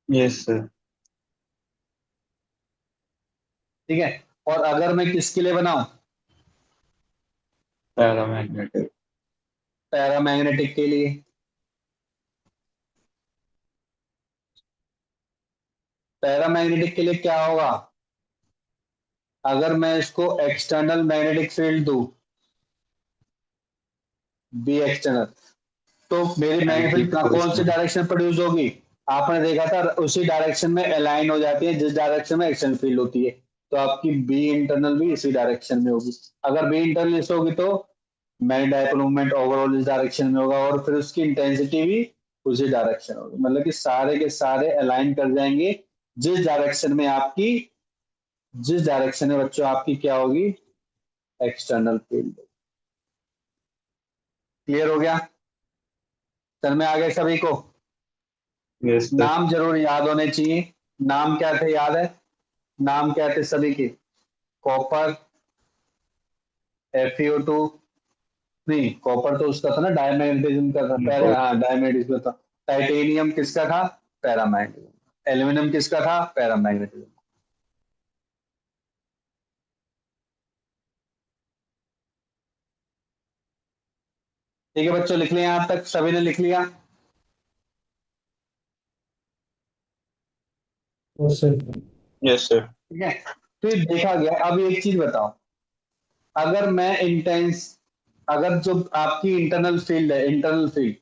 S3: Yes sir.
S1: ठीक है। और अगर मैं किसके लिए बनाऊं,
S3: पैरामैग्नेटिक।
S1: पैरामैग्नेटिक के लिए, पैरामैग्नेटिक के लिए क्या होगा, अगर मैं इसको एक्सटर्नल मैग्नेटिक फील्ड दूं, बी एक्सटर्नल, तो मेरी मैग्नेटिक
S3: एंटी
S1: फील्ड कौन सी
S3: पोजिशन।
S1: डायरेक्शन प्रोड्यूस होगी, आपने देखा था उसी डायरेक्शन में अलाइन हो जाती है जिस डायरेक्शन में एक्सटर्नल फील्ड होती है। तो आपकी बी इंटरनल भी इसी डायरेक्शन में होगी। अगर बी इंटरनल इस होगी तो मैग्नेटिक डायपोल मूवमेंट ओवरऑल इस डायरेक्शन में होगा, और फिर उसकी इंटेंसिटी भी उसी डायरेक्शन होगी। मतलब कि सारे के सारे अलाइन कर जाएंगे जिस डायरेक्शन में आपकी, जिस डायरेक्शन में बच्चों आपकी क्या होगी, एक्सटर्नल फील्ड। क्लियर हो गया? सर में आ गए सभी को?
S3: Yes sir.
S1: नाम जरूर याद होने चाहिए। नाम क्या थे, याद है? नाम क्या थे सभी के? कॉपर, FeO2, नहीं कॉपर तो उसका था ना, डायमैग्नेटिज्म का था, हाँ डायमैग्नेटिज्म था। टाइटेनियम किसका था, पैरामैग्नेटिज्म। एल्यूमिनियम किसका था, पैरामैग्नेटिज्म। ठीक है बच्चों, लिख लिया यहां तक, सभी ने लिख लिया?
S3: Yes sir.
S1: ठीक है। तो ये देखा गया। अब एक चीज बताओ, अगर मैं इंटेंस, अगर जो आपकी इंटरनल फील्ड है, इंटरनल फील्ड,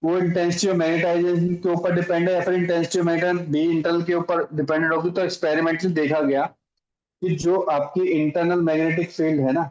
S1: वो इंटेंसिटी ऑफ मैग्नेटाइजेशन के ऊपर डिपेंड है या फिर intensity of magnet B internal के ऊपर डिपेंडेंट होगी, तो एक्सपेरिमेंटली देखा गया कि जो आपकी इंटरनल मैग्नेटिक फील्ड है ना,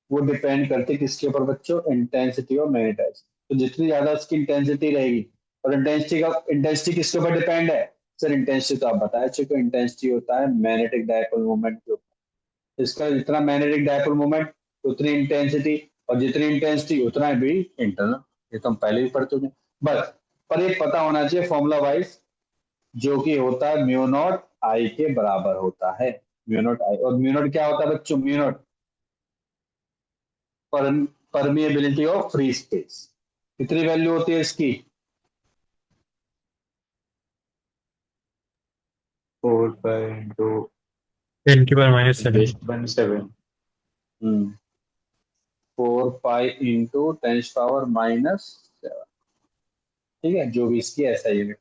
S1: वो डिपेंड करती है किसके ऊपर बच्चों, इंटेंसिटी ऑफ मैग्नेटाइजेशन। तो जितनी ज्यादा उसकी इंटेंसिटी रहेगी, और इंटेंसिटी किसके ऊपर डिपेंड है, सर इंटेंसिटी तो आप बता चुके, इंटेंसिटी होता है मैग्नेटिक डायपोल मोमेंट के ऊपर। इसका जितना मैग्नेटिक डायपोल मोमेंट उतनी इंटेंसिटी, और जितनी इंटेंसिटी उतना भी इंटरनल। ये तो हम पहले भी पढ़ चुके हैं। बस पर ये पता होना चाहिए फॉर्मूला वाइज, जो कि होता है म्यू नॉट आई के बराबर होता है। म्यू नॉट आई, और म्यू नॉट क्या होता है बच्चों, mu naught permeability of free space. कितनी वैल्यू होती है इसकी,
S3: 4 ×
S2: 10⁻⁷
S3: 7।
S1: 4 पाई इंटू 10⁻⁷। ठीक है, जो भी इसकी ऐसा यूनिट।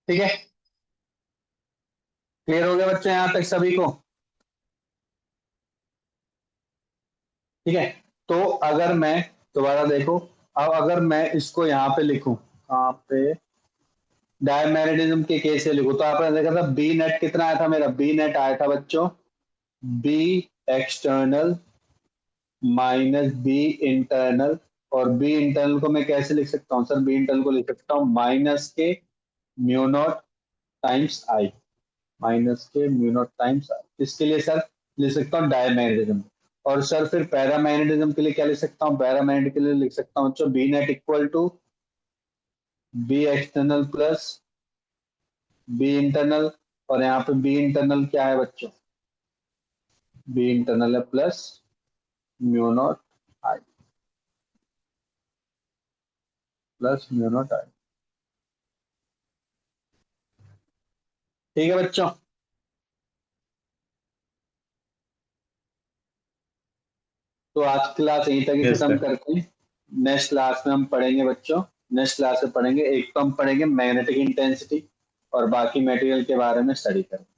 S1: ठीक है, क्लियर हो गया बच्चों यहां तक सभी को? ठीक है। तो अगर मैं, दोबारा देखो, अब अगर मैं इसको यहाँ पे लिखूं, कहाँ पे, डायमैग्नेटिज्म के केस से लिखूं, तो आपने देखा था बी नेट कितना आया था, मेरा बी नेट आया था बच्चों, B external minus B internal. और बी इंटरनल को मैं कैसे लिख सकता हूँ सर, बी इंटरनल को लिख सकता हूँ माइनस के mu naught times I, minus के म्यू नॉट टाइम्स आई। इसके लिए सर लिख सकता हूँ डायमैग्नेटिज्म। और सर फिर पैरामैग्नेटिज्म के लिए क्या लिख सकता हूँ, पैरामैग्नेटिक के लिए लिख सकता हूँ बच्चों B net equal to B external plus B internal. और यहाँ पे बी इंटरनल क्या है बच्चों, बी इंटरनल है plus mu naught I, plus mu naught I. ठीक है बच्चों। तो आज की क्लास यहीं तक ही
S3: Yes,
S1: खत्म
S3: sir.
S1: करते हैं। नेक्स्ट क्लास में हम पढ़ेंगे बच्चों, नेक्स्ट क्लास में पढ़ेंगे, एक तो हम पढ़ेंगे मैग्नेटिक इंटेंसिटी और बाकी मटेरियल के बारे में स्टडी करेंगे।